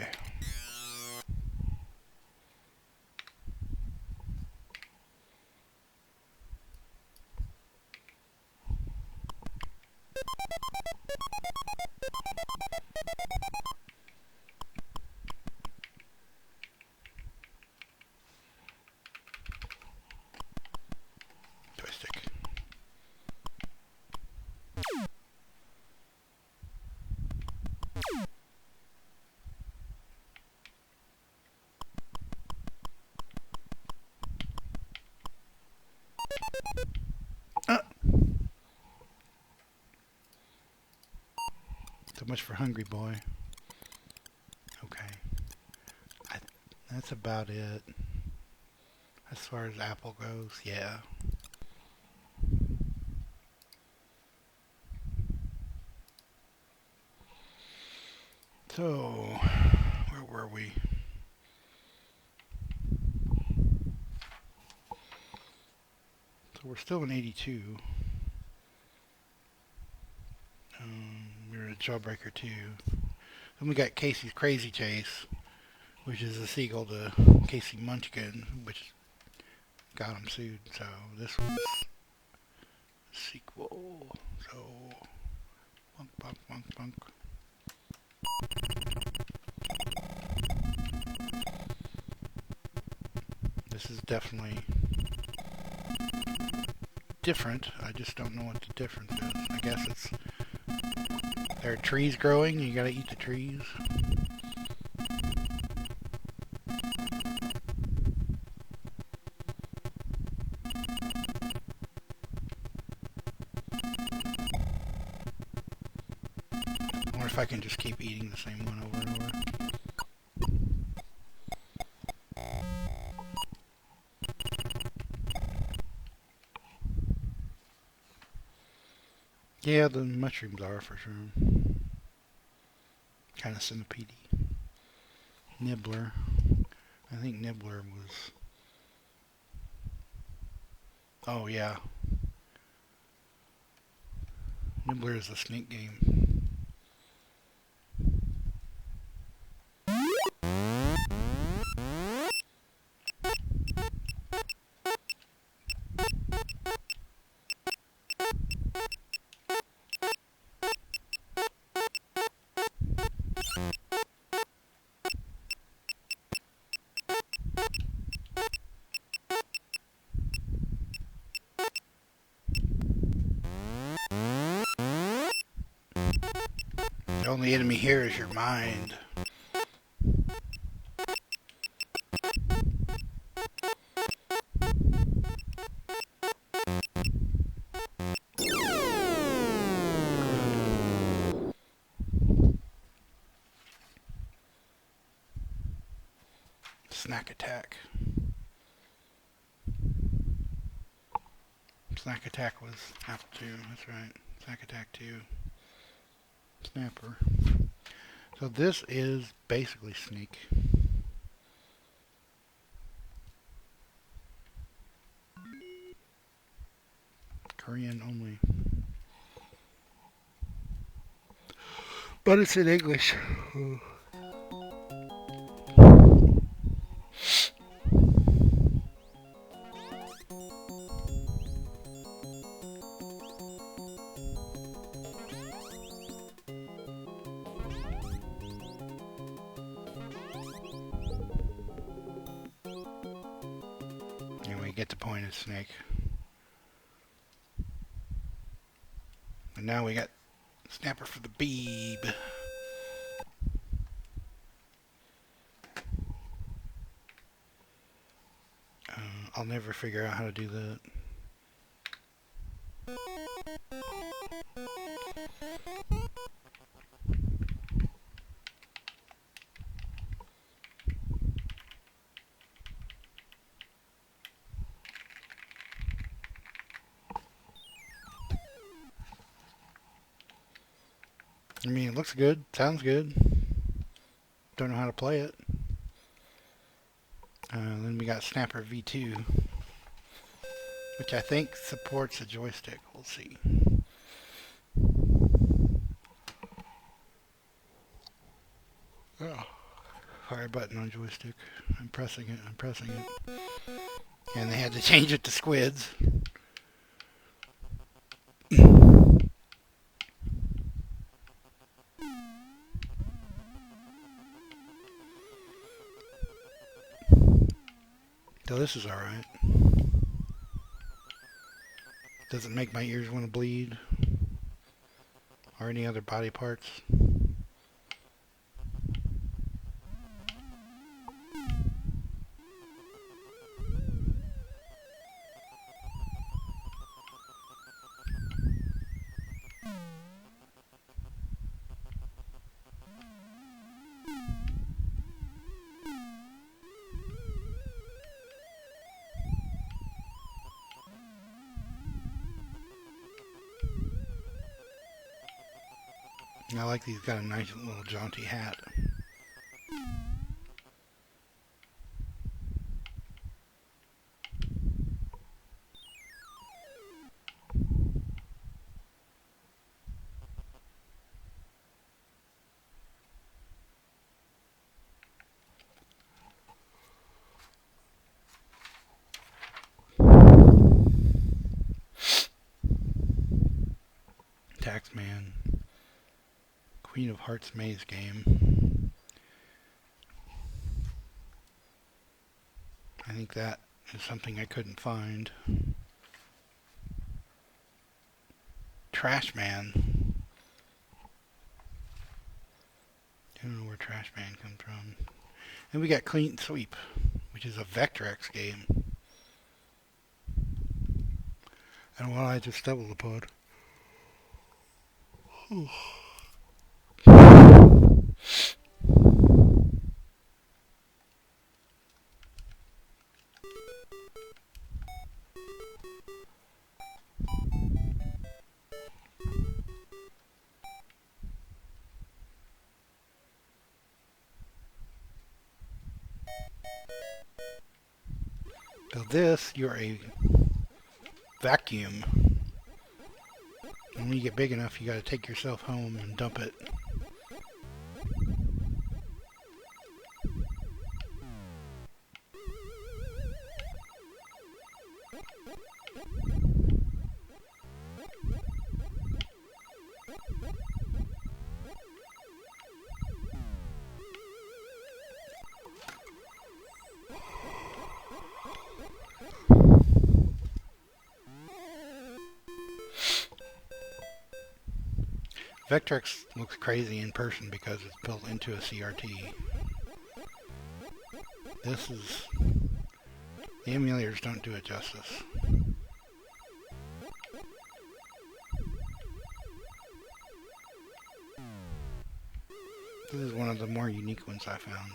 Joystick. So much for Hungry Boy. Okay. That's about it. As far as Apple goes, yeah. So, where were we? So we're still in 82. We're at Jawbreaker 2. Then we got Casey's Crazy Chase, which is a sequel to Casey Munchkin, which got him sued. So this was a sequel. So bunk, bunk, bunk, bunk. This is definitely different. I just don't know what the difference is. I guess it's there are trees growing. You gotta eat the trees. Or if I can just keep eating the same one over and over. Yeah, the mushrooms are for sure. Kind of centipede. Nibbler. I think Nibbler was... Oh, yeah. Nibbler is the snake game. The only enemy here is your mind. Snack attack. Snack attack was Apple 2, that's right. Snack attack 2. Snapper. So this is basically Sneak. Korean only. But it's in English. And we get the point of Snake. And now we got Snapper for the Beeb. I'll never figure out how to do that. I mean, it looks good, sounds good. Don't know how to play it. Then we got Snapper V2, which I think supports a joystick. We'll see. Oh, fire button on joystick. I'm pressing it, I'm pressing it. And they had to change it to squids. So this is alright. Doesn't make my ears want to bleed. Or any other body parts. I like these, got a nice little jaunty hat. Pac-Man. Queen of Hearts maze game. I think that is something I couldn't find. Trash Man. I don't know where Trash Man comes from. And we got Clean Sweep, which is a Vectrex game. And what I just stumbled upon. So this, you're a vacuum. And when you get big enough, you got to take yourself home and dump it. Vectrex looks crazy in person because it's built into a CRT. This is... the emulators don't do it justice. This is one of the more unique ones I found.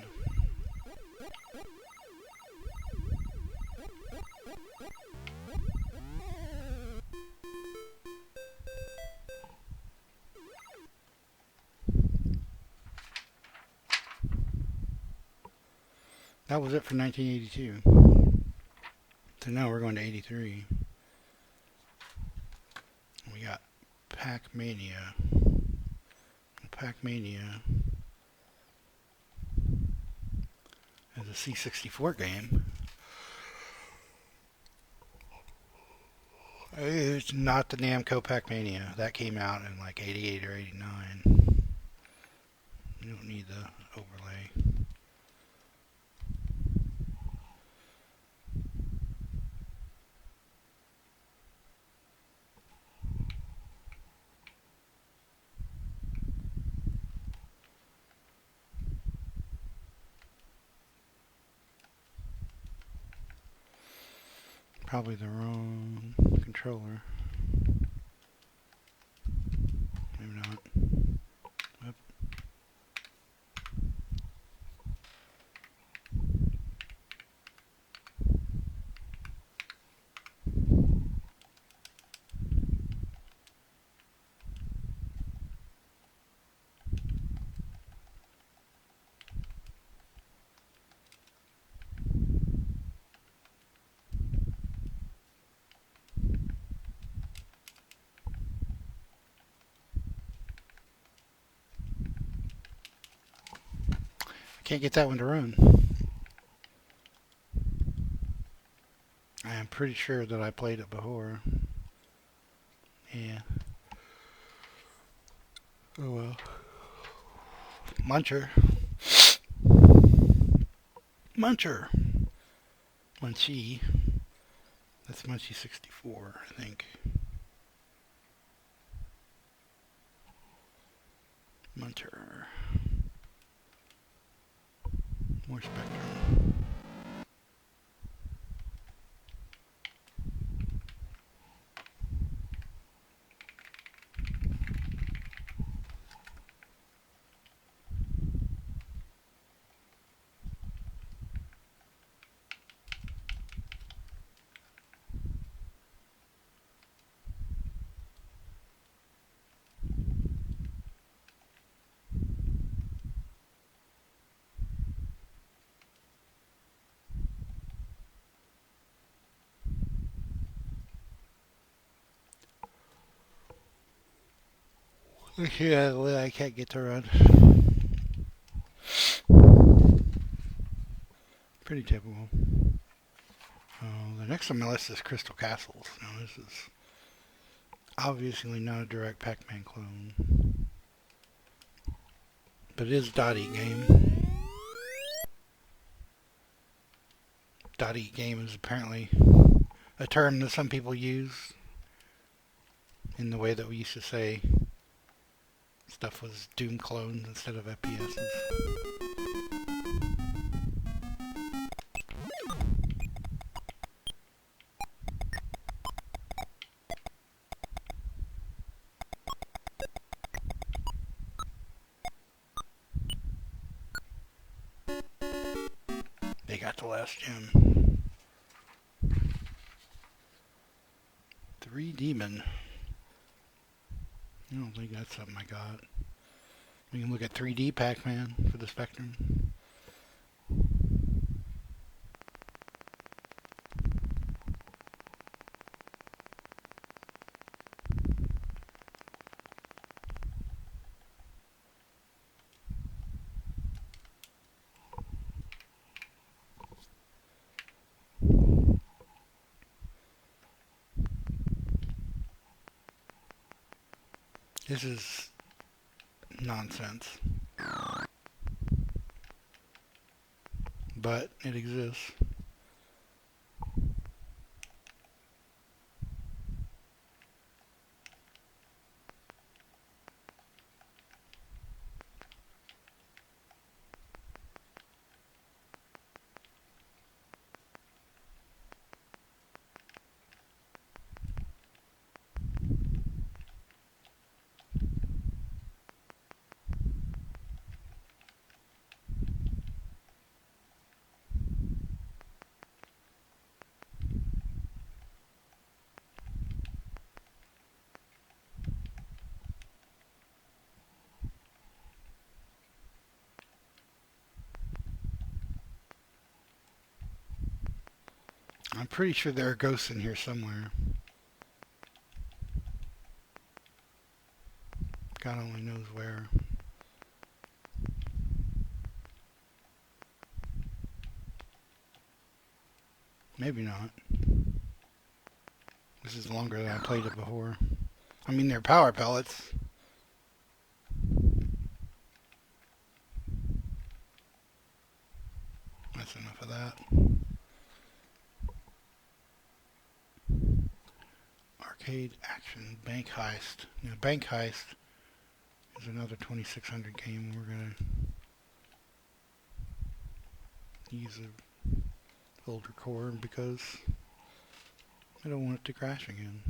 That was it for 1982. So now we're going to 83. We got Pac-Mania. Pac-Mania is a C64 game. It's not the Namco Pac-Mania. That came out in like 88 or 89. You don't need the overlay. Probably the wrong controller. Maybe not. Yep. Can't get that one to run. I am pretty sure that I played it before. Yeah. Oh well. Muncher. Muncher. Munchie. That's Munchie 64, I think. Muncher. More Spectrum. Yeah, well, I can't get to run. Pretty typical. The next on my list is Crystal Castles. Now this is Obviously not a direct Pac-Man clone. But it is .eat game. .eat game is apparently a term that some people use in the way that we used to say stuff was Doom clones instead of FPSs. They got the last gem. 3 Demon. I don't think that's something I got. We can look at 3D Pac-Man for the Spectrum. This is nonsense. But it exists. I'm pretty sure there are ghosts in here somewhere. God only knows where. Maybe not. This is longer than I played it before. I mean, they're power pellets. That's enough of that. Arcade action bank heist. Now, bank heist is another 2600 game. We're gonna use a older core because I don't want it to crash again.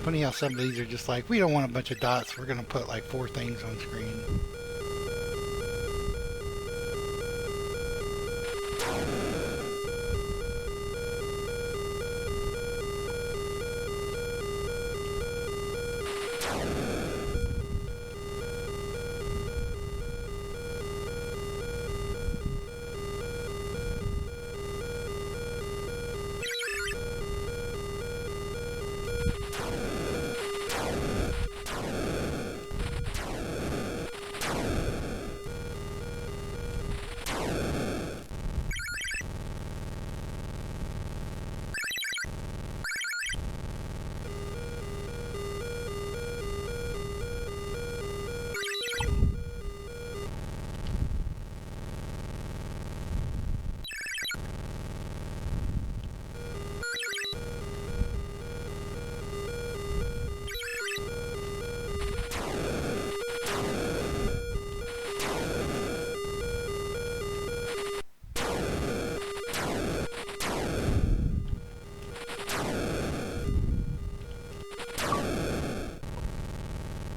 Funny how some of these are just like, we don't want a bunch of dots, we're gonna put like 4 things on screen.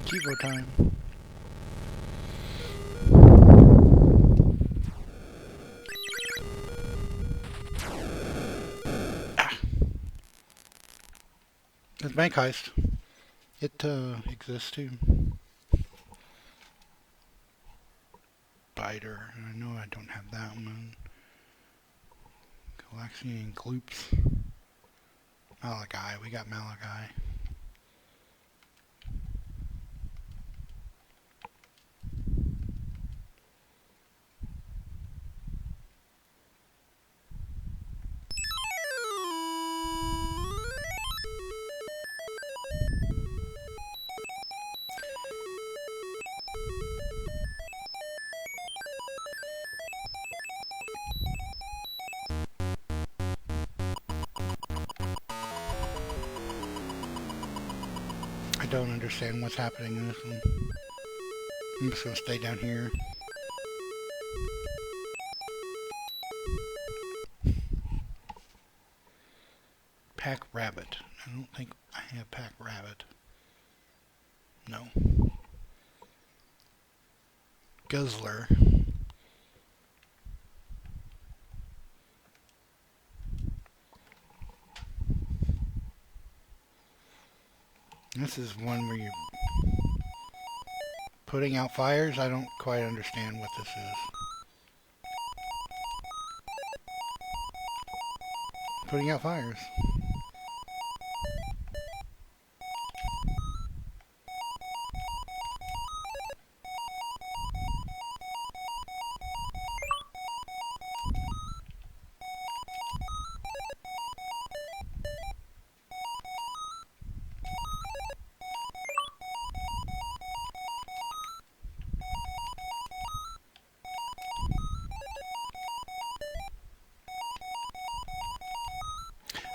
Keyboard time. It's bank heist. It exists too. Biter. I know I don't have that one. Galaxian Gloops. Malachi. We got Malachi. don't understand what's happening in this one. I'm just going to stay down here. Pack Rabbit. I don't think I have Pack Rabbit. No. Guzzler. This is one where you're putting out fires. I don't quite understand what this is. Putting out fires.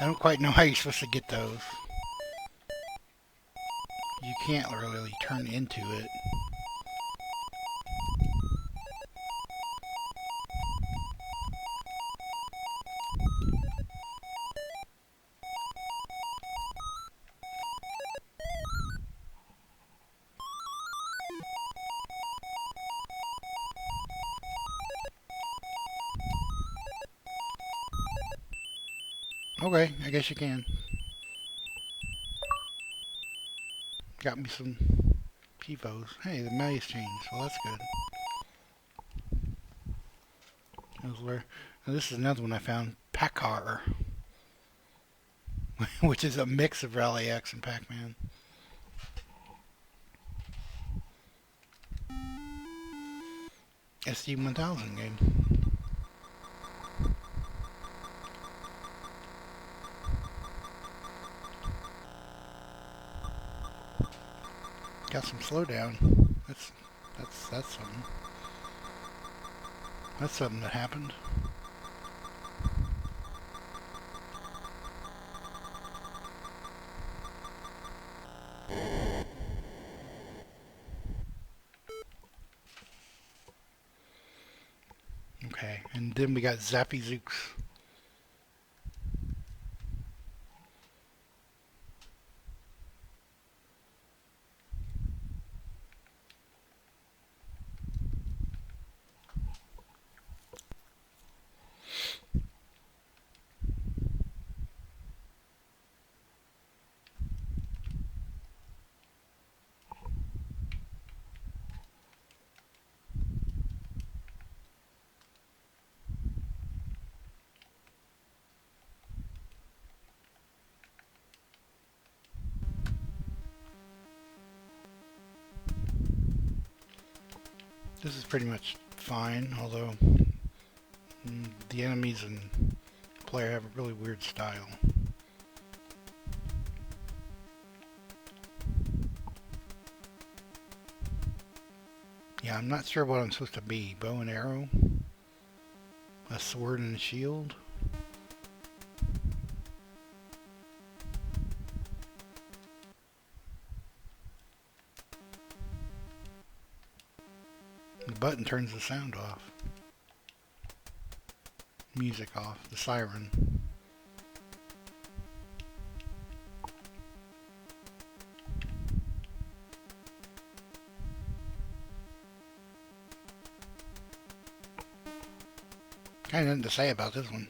I don't quite know how you're supposed to get those. You can't really turn into it. Okay, I guess you can. Got me some Pivos. Hey, the maze changed. Well, that's good. Now, this is another one I found. Pac-Car. Which is a mix of Rally X and Pac-Man. SD1000 game. Got some slowdown. That's something. That's something that happened. Okay, and then we got Zappy Zooks. This is pretty much fine, although the enemies and player have a really weird style. Yeah, I'm not sure what I'm supposed to be. Bow and arrow? A sword and a shield? The button turns the sound off. Music off. The siren. Kind of nothing to say about this one.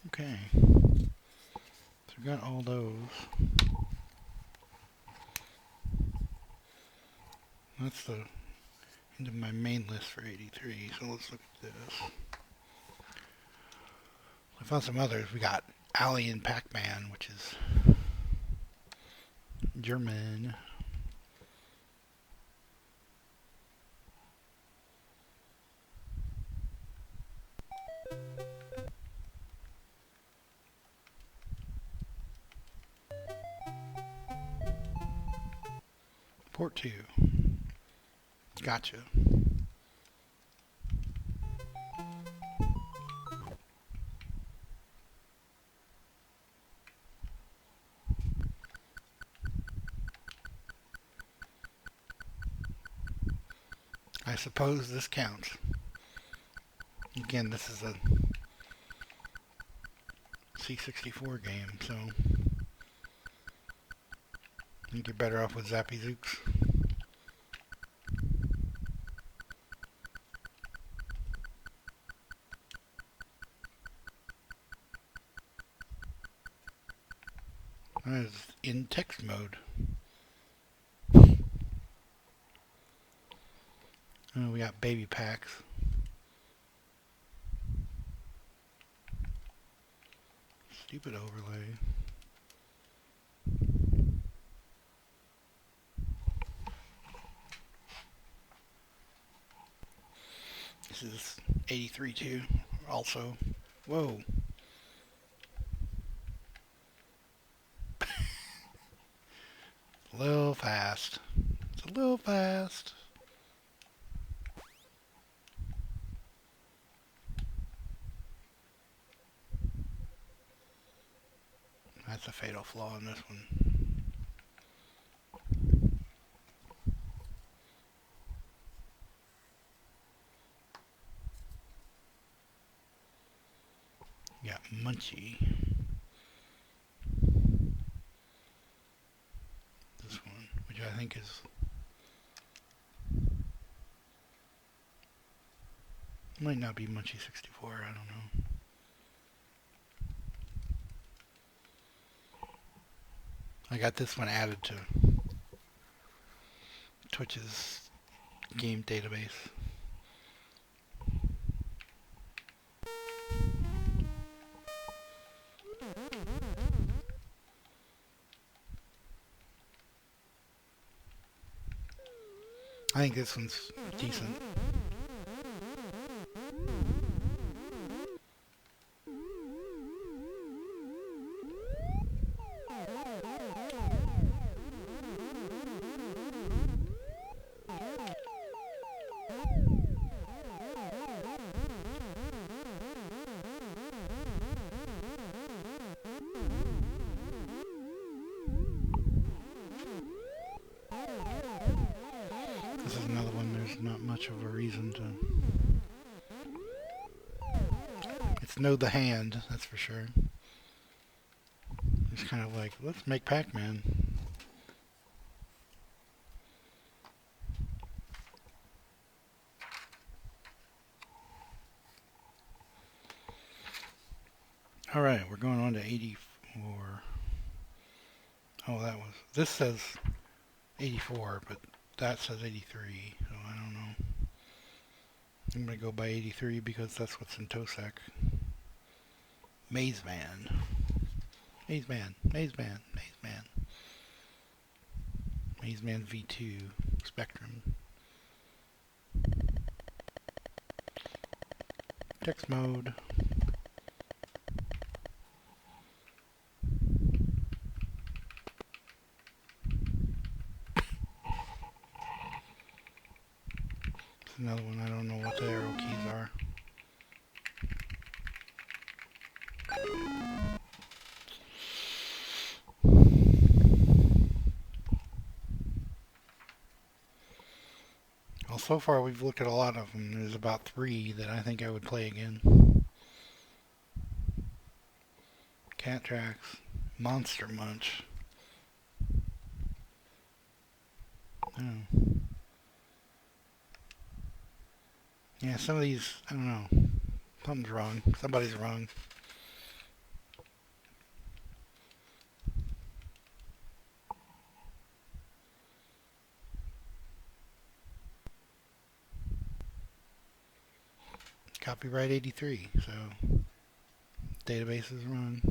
Okay. So we got all those. That's the end of my main list for 83. So let's look at this. I found some others. We got Alien Pac-Man, which is German. Port 2. Gotcha. suppose this counts. Again, this is a C64 game, so I think you're better off with Zappy Zooks. That is in text mode. Oh, we got baby packs. Stupid overlay. This is 83 too, also. Whoa. A little fast. It's a little fast. That's a fatal flaw in this one. Got Munchie. This one, which I think is... might not be Munchie 64, I don't know. I got this one added to Twitch's game database. I think this one's decent. This is another one, there's not much of a reason to... It's know the hand, that's for sure. It's kind of like, let's make Pac-Man. Alright, we're going on to 84. Oh, that was... This says 84, but that says 83, so I don't know. I'm going to go by 83 because that's what's in TOSAC. Maze Man. Maze Man. Maze Man. Maze Man. Maze Man V2 Spectrum. Text mode. Another one, I don't know what the arrow keys are. Well, so far we've looked at a lot of them. There's about 3 that I think I would play again. Cat Tracks, Monster Munch. Oh. Yeah, some of these, I don't know. Something's wrong. Somebody's wrong. Copyright 83, so database is wrong.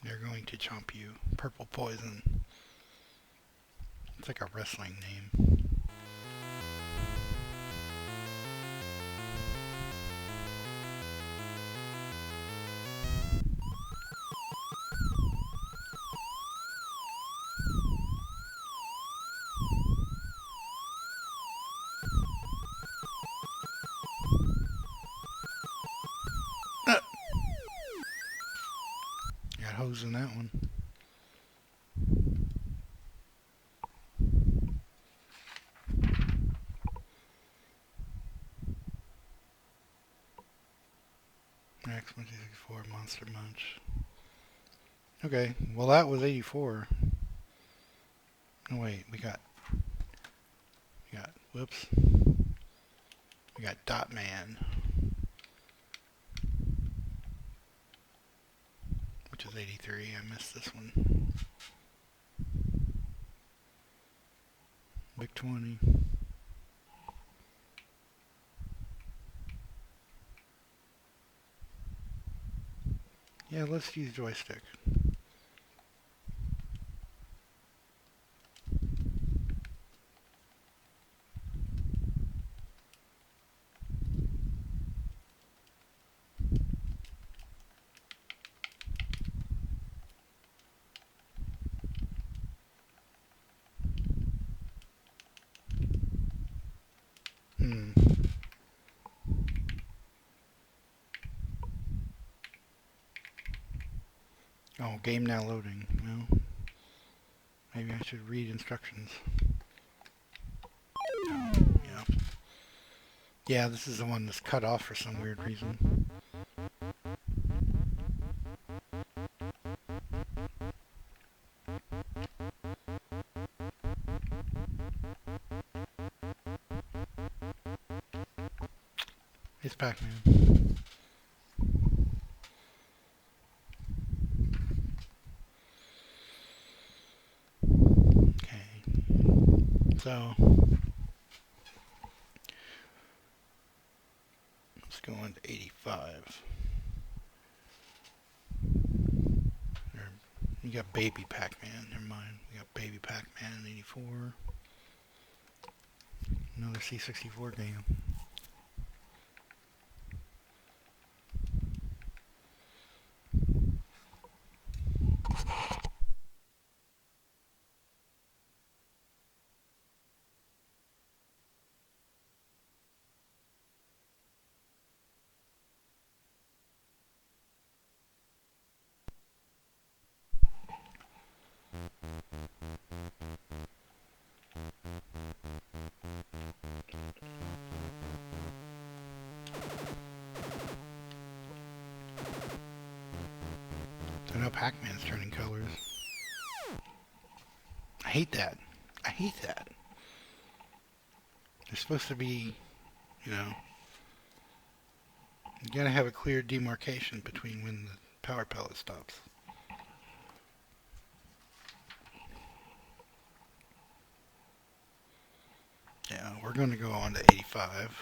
They're going to chomp you. Purple Poison. It's like a wrestling name. close in that one. X 164 Monster Munch. Okay, well that was 84. No wait, we got whoops. We got Dot Man, which is 83. I missed this one. Big 20. Yeah, let's use joystick. Oh, game now loading. Well, maybe I should read instructions. Yeah. Yeah, this is the one that's cut off for some weird reason. It's Pac-Man. Okay. So, let's go on to 85. You got Baby Pac-Man. Never mind. We got Baby Pac-Man in 84. Another C64 game. So now Pac-Man's turning colors. I hate that. I hate that. There's supposed to be, you know, you gotta have a clear demarcation between when the power pellet stops. Yeah, we're going to go on to 85.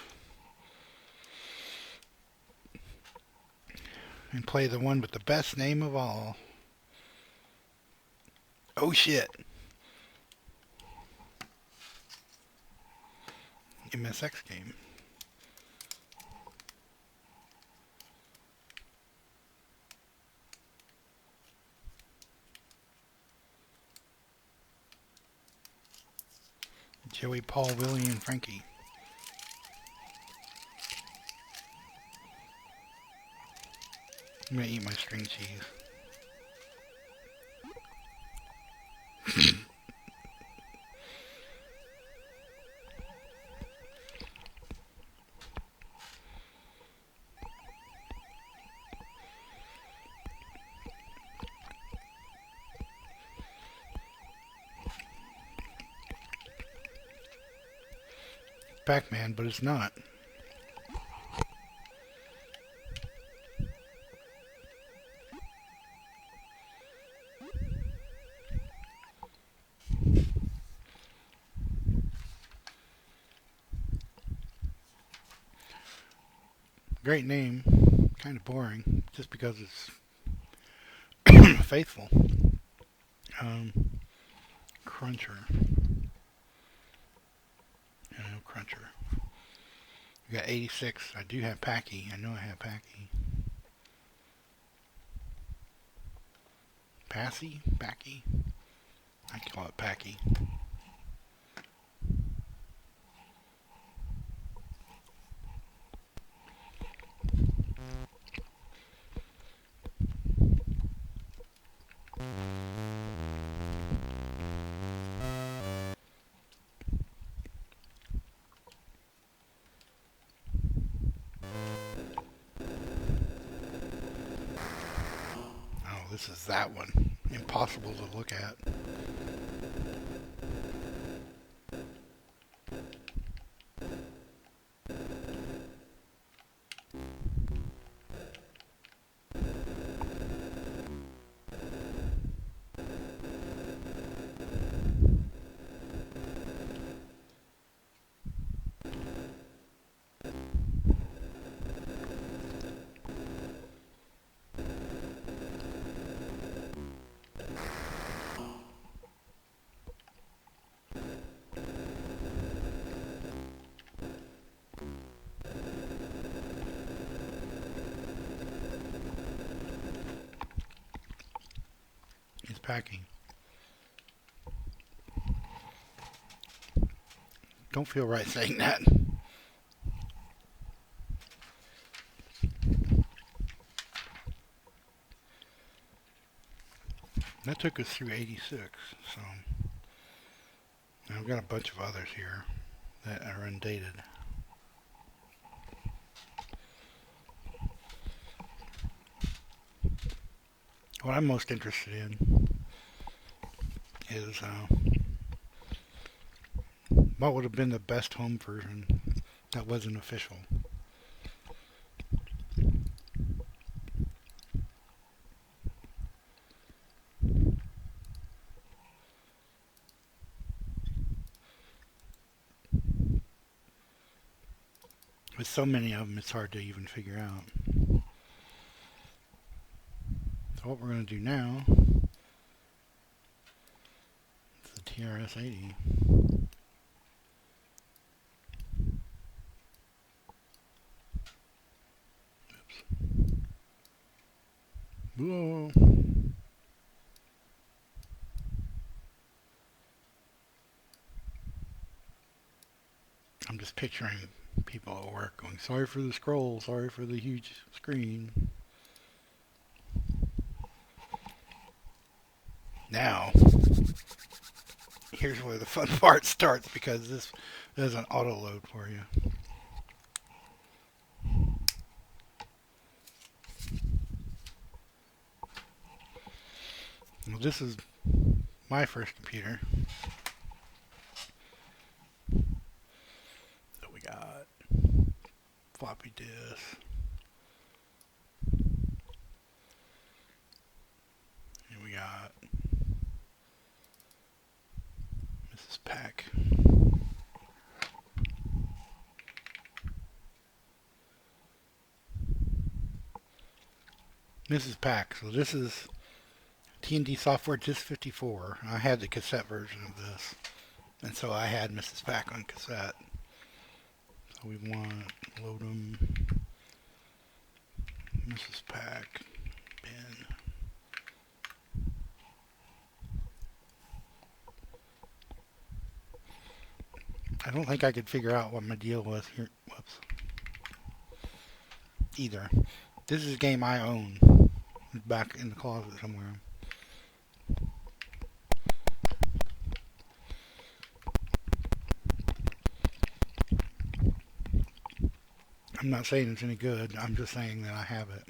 And play the one with the best name of all. Oh shit. MSX game. Joey, Paul, Willie, and Frankie. I'm gonna eat my string cheese. Pac-Man, but it's not. Great name, kind of boring, just because it's faithful. Cruncher. Cruncher. We got 86. I do have Packy. I know I have Packy. Passy? Packy? I call it Packy. this is that one. Impossible to look at. He's packing. Don't feel right saying that. That took us through 86, so I've got a bunch of others here that are undated. What I'm most interested in is what would have been the best home version that wasn't official. With so many of them, it's hard to even figure out. So what we're going to do now is the TRS-80. Whoa. I'm just picturing people at work going, sorry for the scroll, sorry for the huge screen. Now, here's where the fun part starts, because this doesn't auto load for you. Well, this is my first computer. So we got floppy disk. And we got Mrs. Pac. Mrs. Pac. So this is T&D Software Disk 54. I had the cassette version of this, and so I had Mrs. Pac on cassette. So we want load them. Mrs. Pac bin. I don't think I could figure out what my deal was here. Whoops. Either. This is a game I own. Back in the closet somewhere. I'm not saying it's any good. I'm just saying that I have it.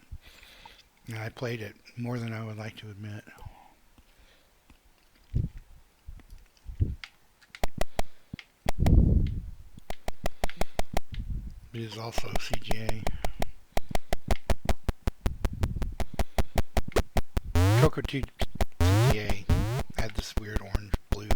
And I played it more than I would like to admit. It is also CGA. Coco 2 CGA had this weird orange blue.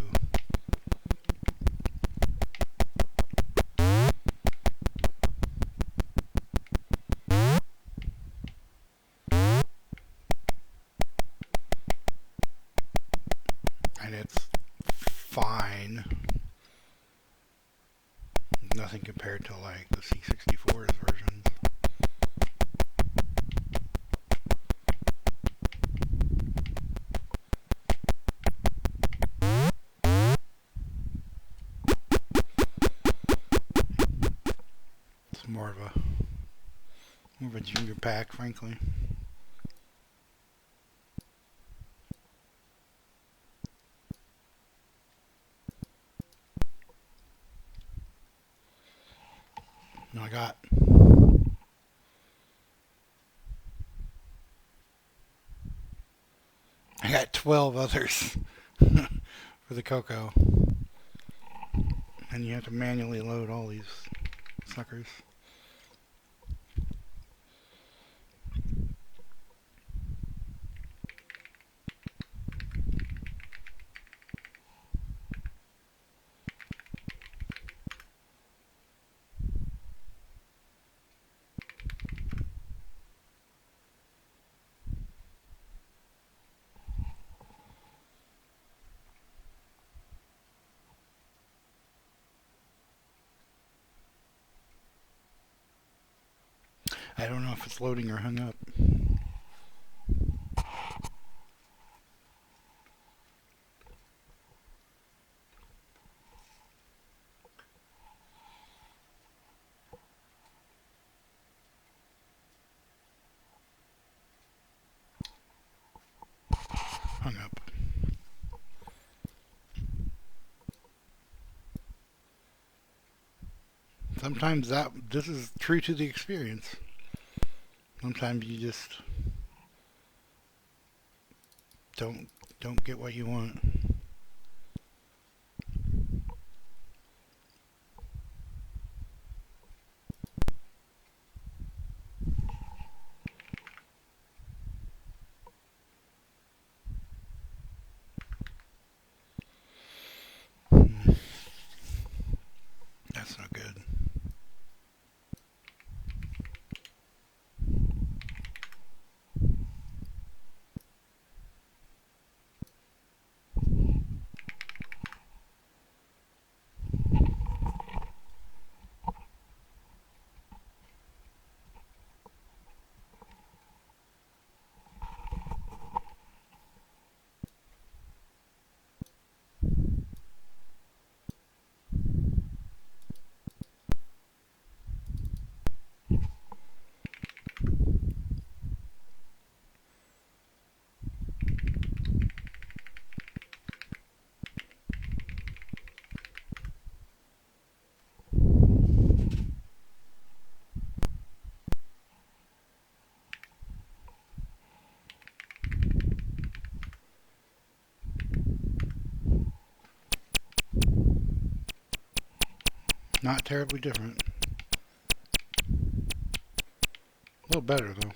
And it's fine. Nothing compared to like the C64's versions. It's more of a junior pack, frankly. Now I got 12 others for the cocoa. And you have to manually load all these suckers. I don't know if it's loading or hung up. Hung up. Sometimes this is true to the experience. Sometimes you just don't get what you want. That's not good. Not terribly different. A little better though.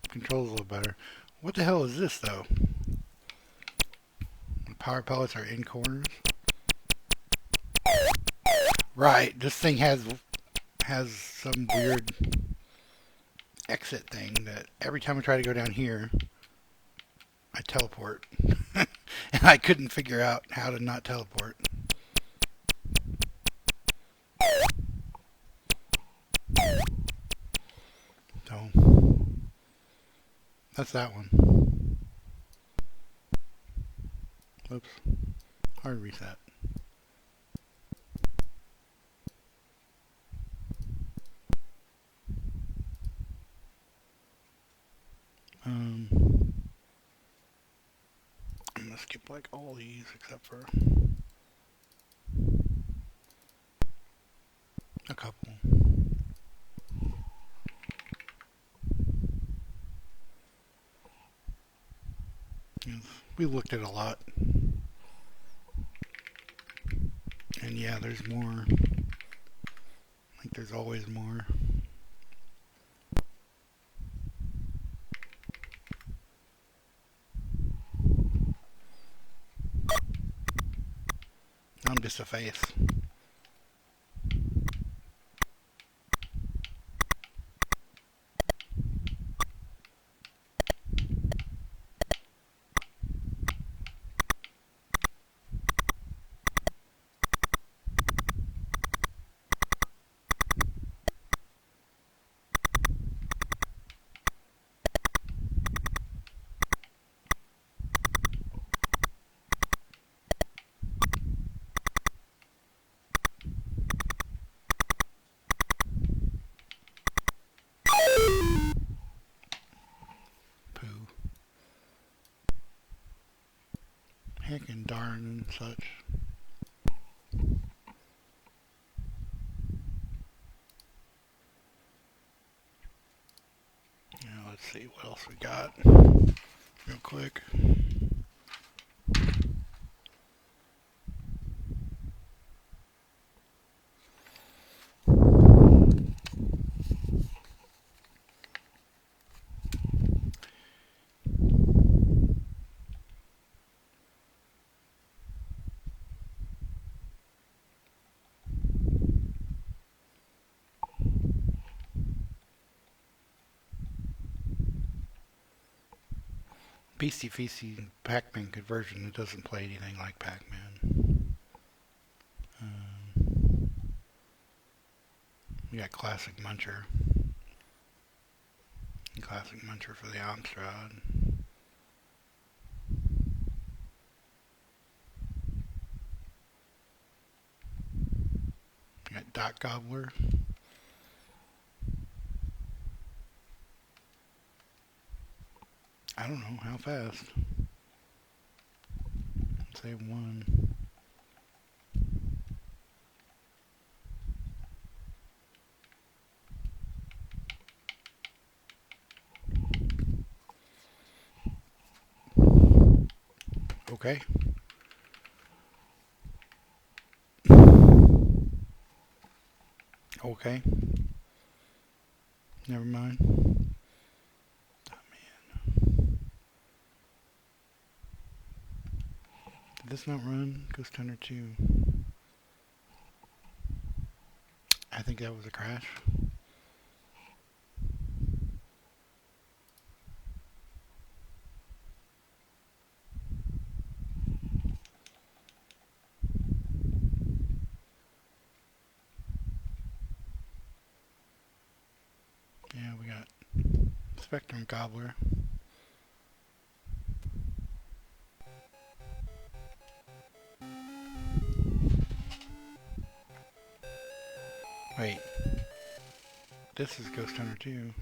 Controls a little better. What the hell is this though? The power pellets are in corners. Right, this thing has some weird exit thing that every time I try to go down here, I teleport. And I couldn't figure out how to not teleport. So, that's that one. Oops. Hard reset. I'm gonna skip like all these except for a couple. Yes, we looked at a lot. And yeah, there's more. I think there's always more. I'm just a face. Poo. Heck and darn and such. Now let's see what else we got. Real quick. PC Feasty Pac-Man conversion. It doesn't play anything like Pac-Man. We got Classic Muncher. Classic Muncher for the Amstrad. We got Dot Gobbler. I don't know, how fast? Let's say 1. Okay. Okay. Never mind. Oh, man. Did this not run? Ghost Hunter 2. I think that was a crash. Yeah, we got Spectrum Gobbler. Wait. This is Ghost Hunter 2.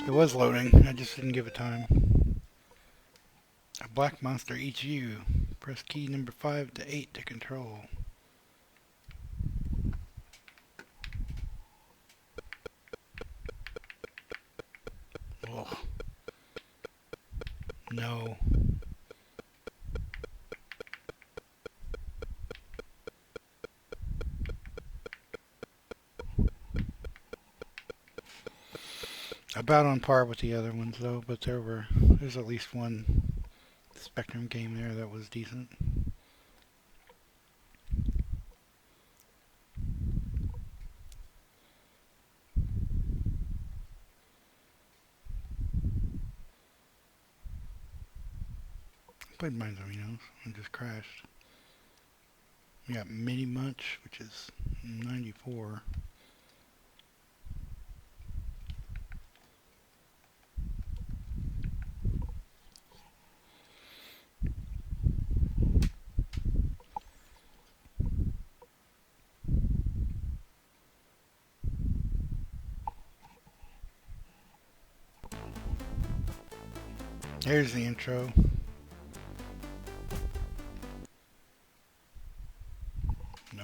It was loading, I just didn't give it time. A black monster eats you. Press key number 5 to 8 to control. Oh. No. About on par with the other ones though, but there's at least one Spectrum game there that was decent. I played Mines Aminos and just crashed. We got Mini Munch, which is 94. Here's the intro. No.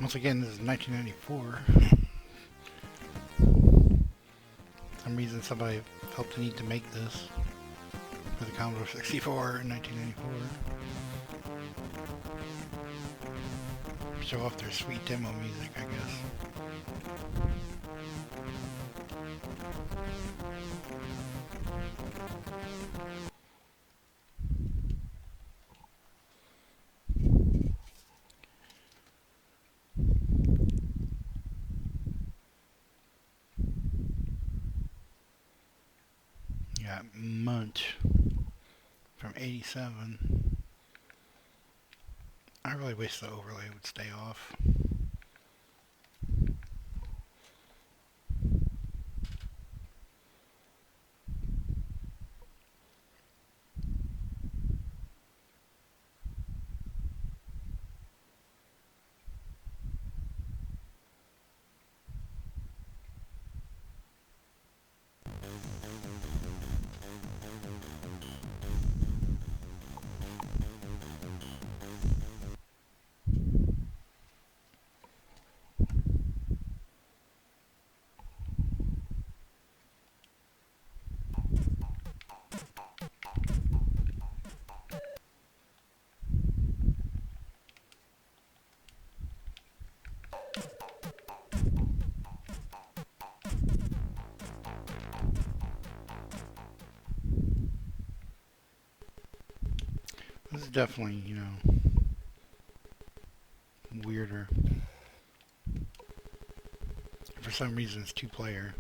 Once again, this is 1994. For some reason somebody felt the need to make this for the Commodore 64 in 1994. Show off their sweet demo music, I guess. You got Munch from 87. I really wish the overlay would stay off. This is definitely, weirder. For some reason, it's two-player.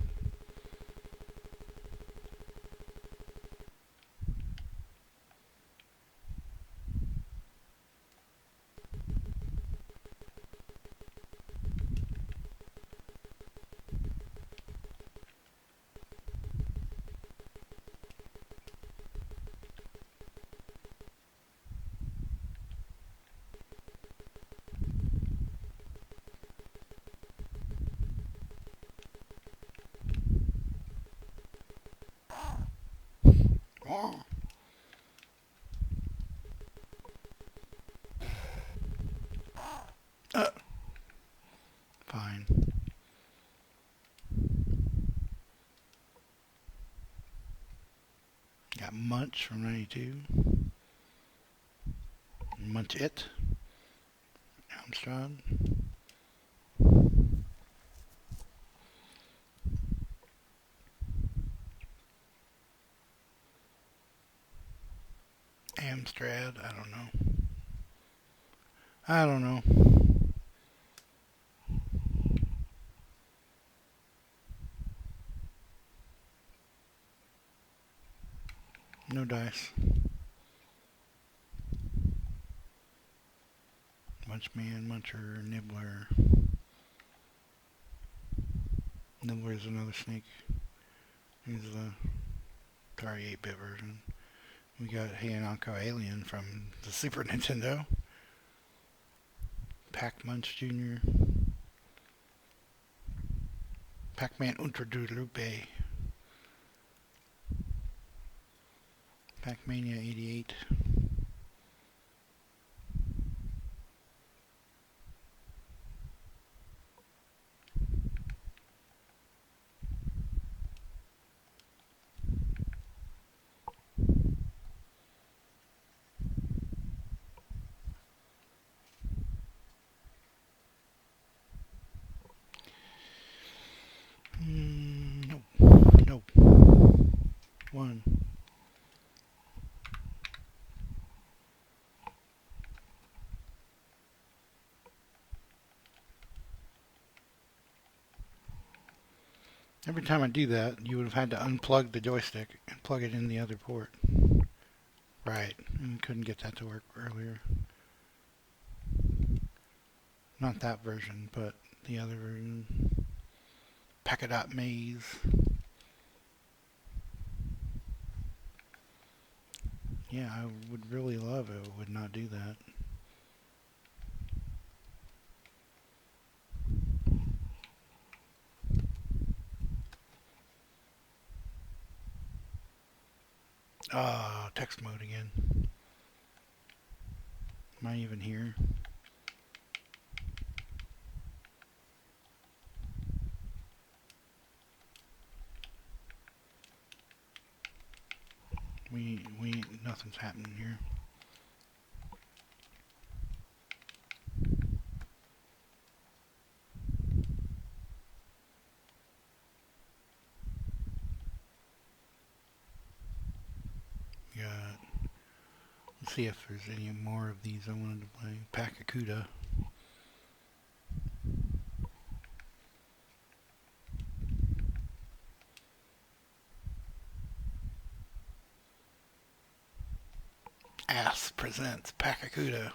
Oh. Fine. Got Munch from 92. Munch It. Amstrad. Amstrad. I don't know. I don't know. No dice. Munchman, Muncher, Nibbler. Nibbler is another snake. He's the Atari 8-bit version. We got Heianako Alien from the Super Nintendo. Pac-Munch Jr. Pac-Man Unterdurupe. Pac-Mania 88. Nope. One. Every time I do that, you would have had to unplug the joystick and plug it in the other port. Right, and couldn't get that to work earlier. Not that version, but the other version. Pac-A-Dot Maze. Yeah, I would really love it would not do that. Text mode again. Am I even here? Nothing's happening here. Let's see if there's any more of these I wanted to play. Pac-A-Kuda. Ass presents Pac-A-Kuda.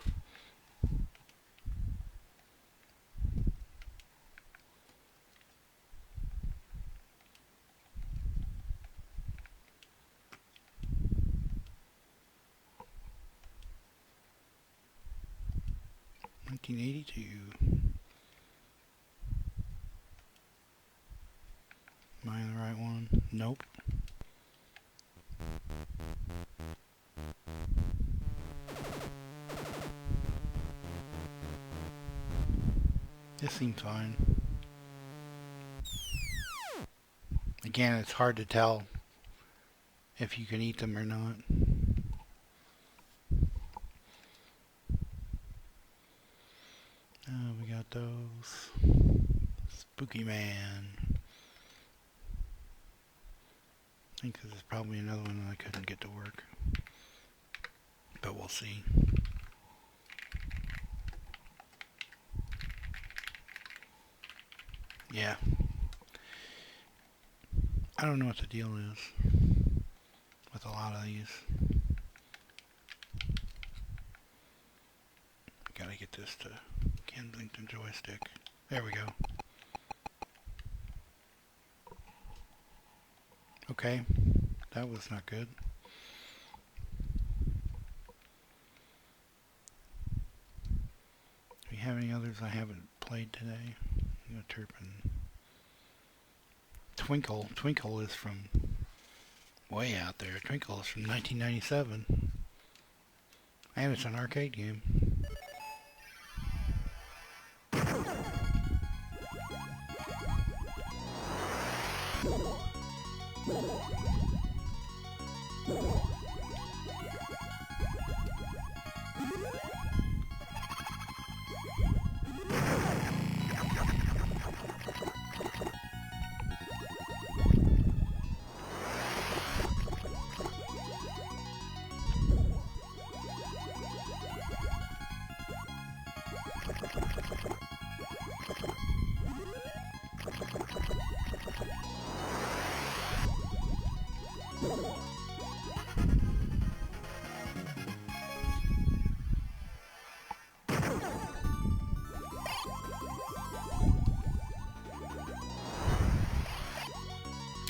$1982. Am I in the right one? Nope. This seems fine. Again, it's hard to tell if you can eat them or not. We got those. Spooky Man. I think this is probably another one that I couldn't get to work. but we'll see. Yeah. I don't know what the deal is with a lot of these. Gotta get this to Kensington joystick. There we go. Okay, that was not good. Do we have any others I haven't played today? Turpin. Twinkle. Twinkle is from way out there. Twinkle is from 1997. And it's an arcade game.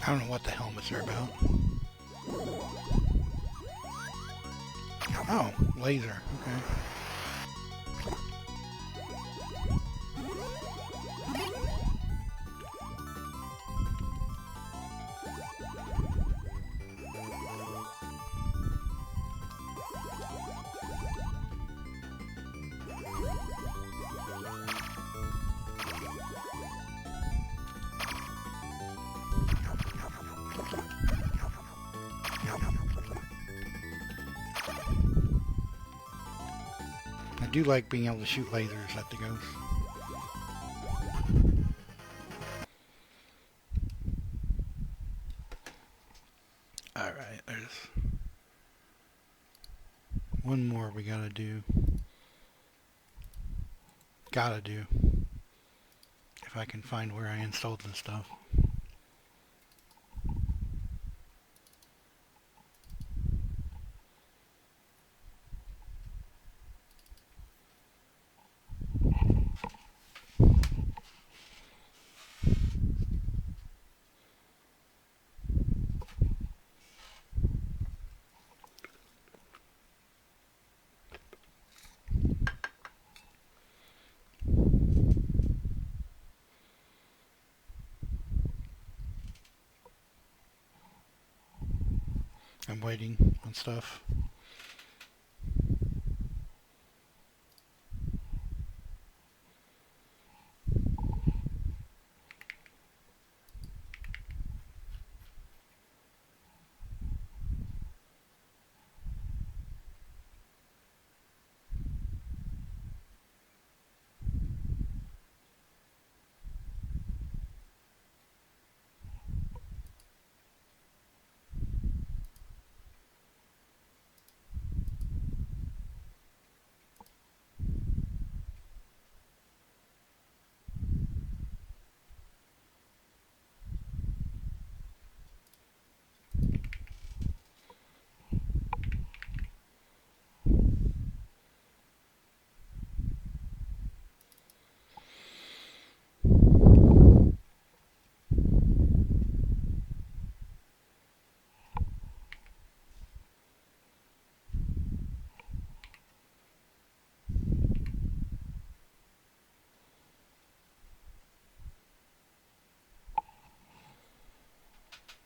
I don't know what the helmets are about. Oh, laser. Okay. I do like being able to shoot lasers at the ghosts. Alright, there's one more we gotta do. If I can find where I installed the stuff. I'm waiting on stuff.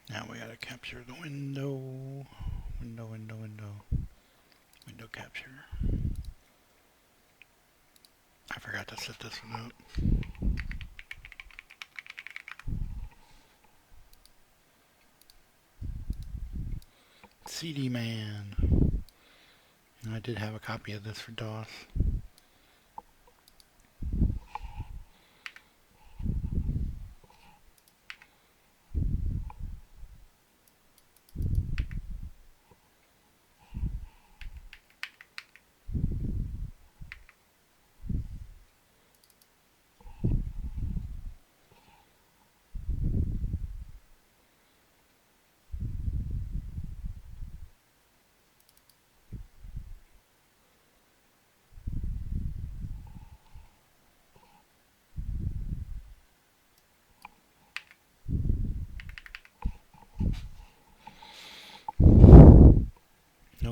Now we gotta capture the window. Window capture. I forgot to set this one up. CD Man. And I did have a copy of this for DOS.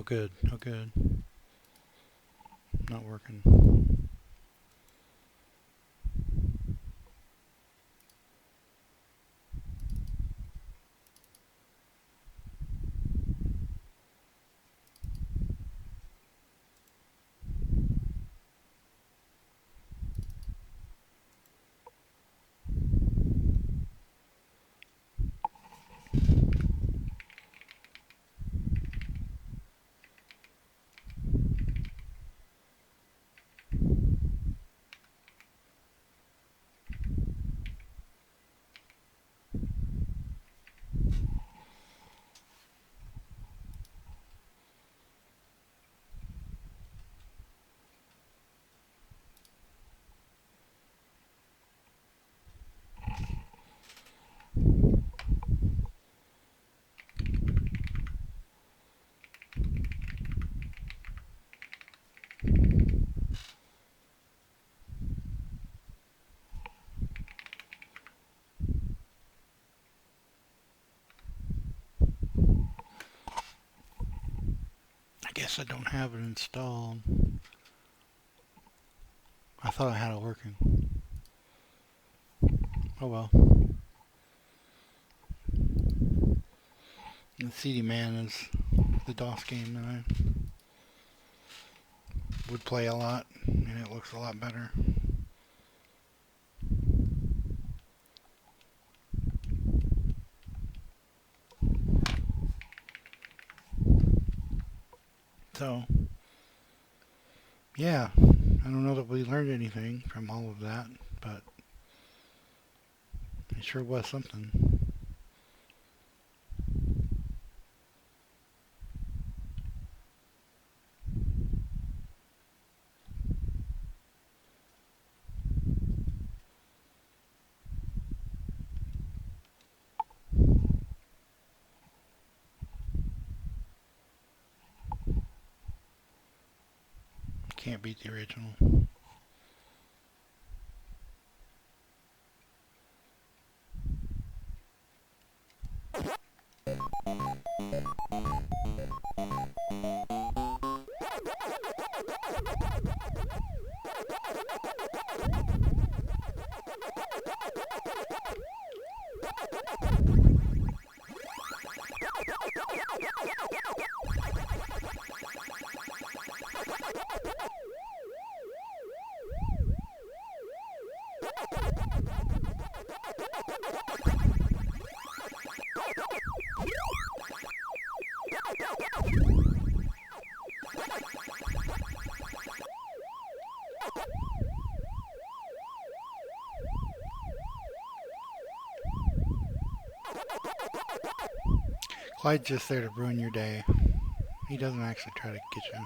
Oh good, oh good. Not working. I guess I don't have it installed. I thought I had it working. Oh well. The CD Man is the DOS game that I would play a lot, and it looks a lot better. So, yeah, I don't know that we learned anything from all of that, but it sure was something. Can't beat the original. Clyde's just there to ruin your day. He doesn't actually try to get you.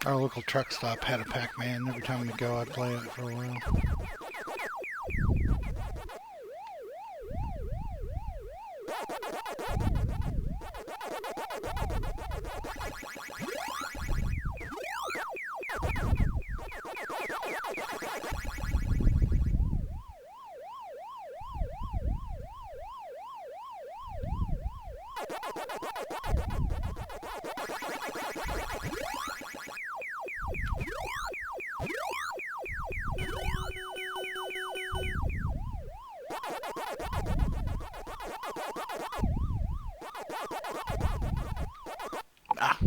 Our local truck stop had a Pac-Man. Every time we go, I'd play it for a while. Ah.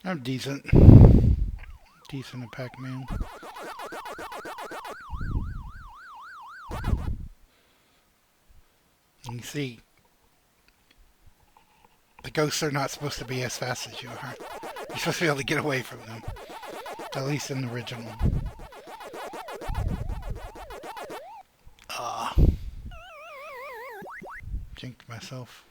I'm decent. Decent at Pac-Man. You see, the ghosts are not supposed to be as fast as you are. You're supposed to be able to get away from them. At least in the original. Ah. Jinked myself.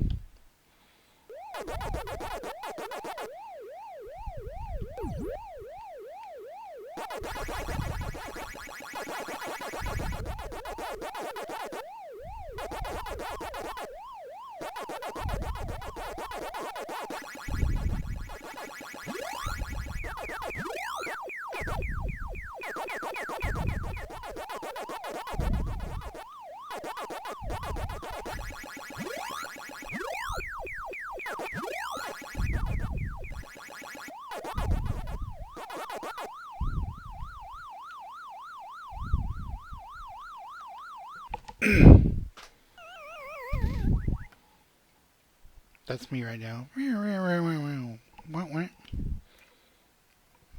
That's me right now.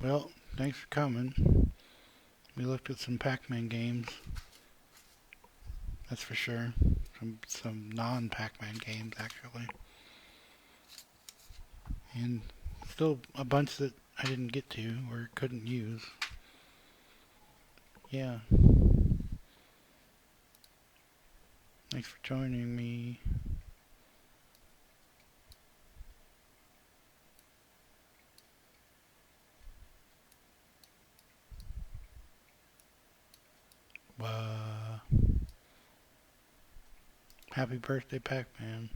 Well, thanks for coming. We looked at some Pac-Man games. That's for sure. Some non-Pac-Man games, actually. And still a bunch that I didn't get to or couldn't use. Yeah. Thanks for joining me. Happy birthday, Pac-Man.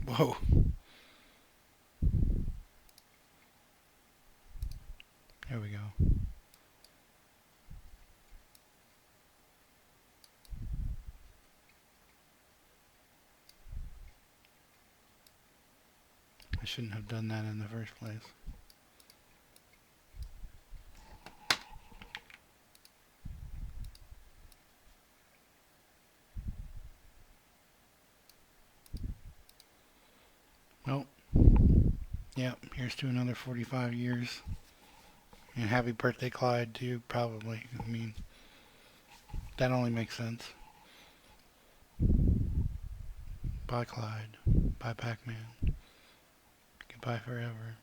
Whoa. There we go. I shouldn't have done that in the first place. Well, yeah, here's to another 45 years. And happy birthday, Clyde, too, probably. I mean, that only makes sense. Bye, Clyde. Bye, Pac-Man. Goodbye forever.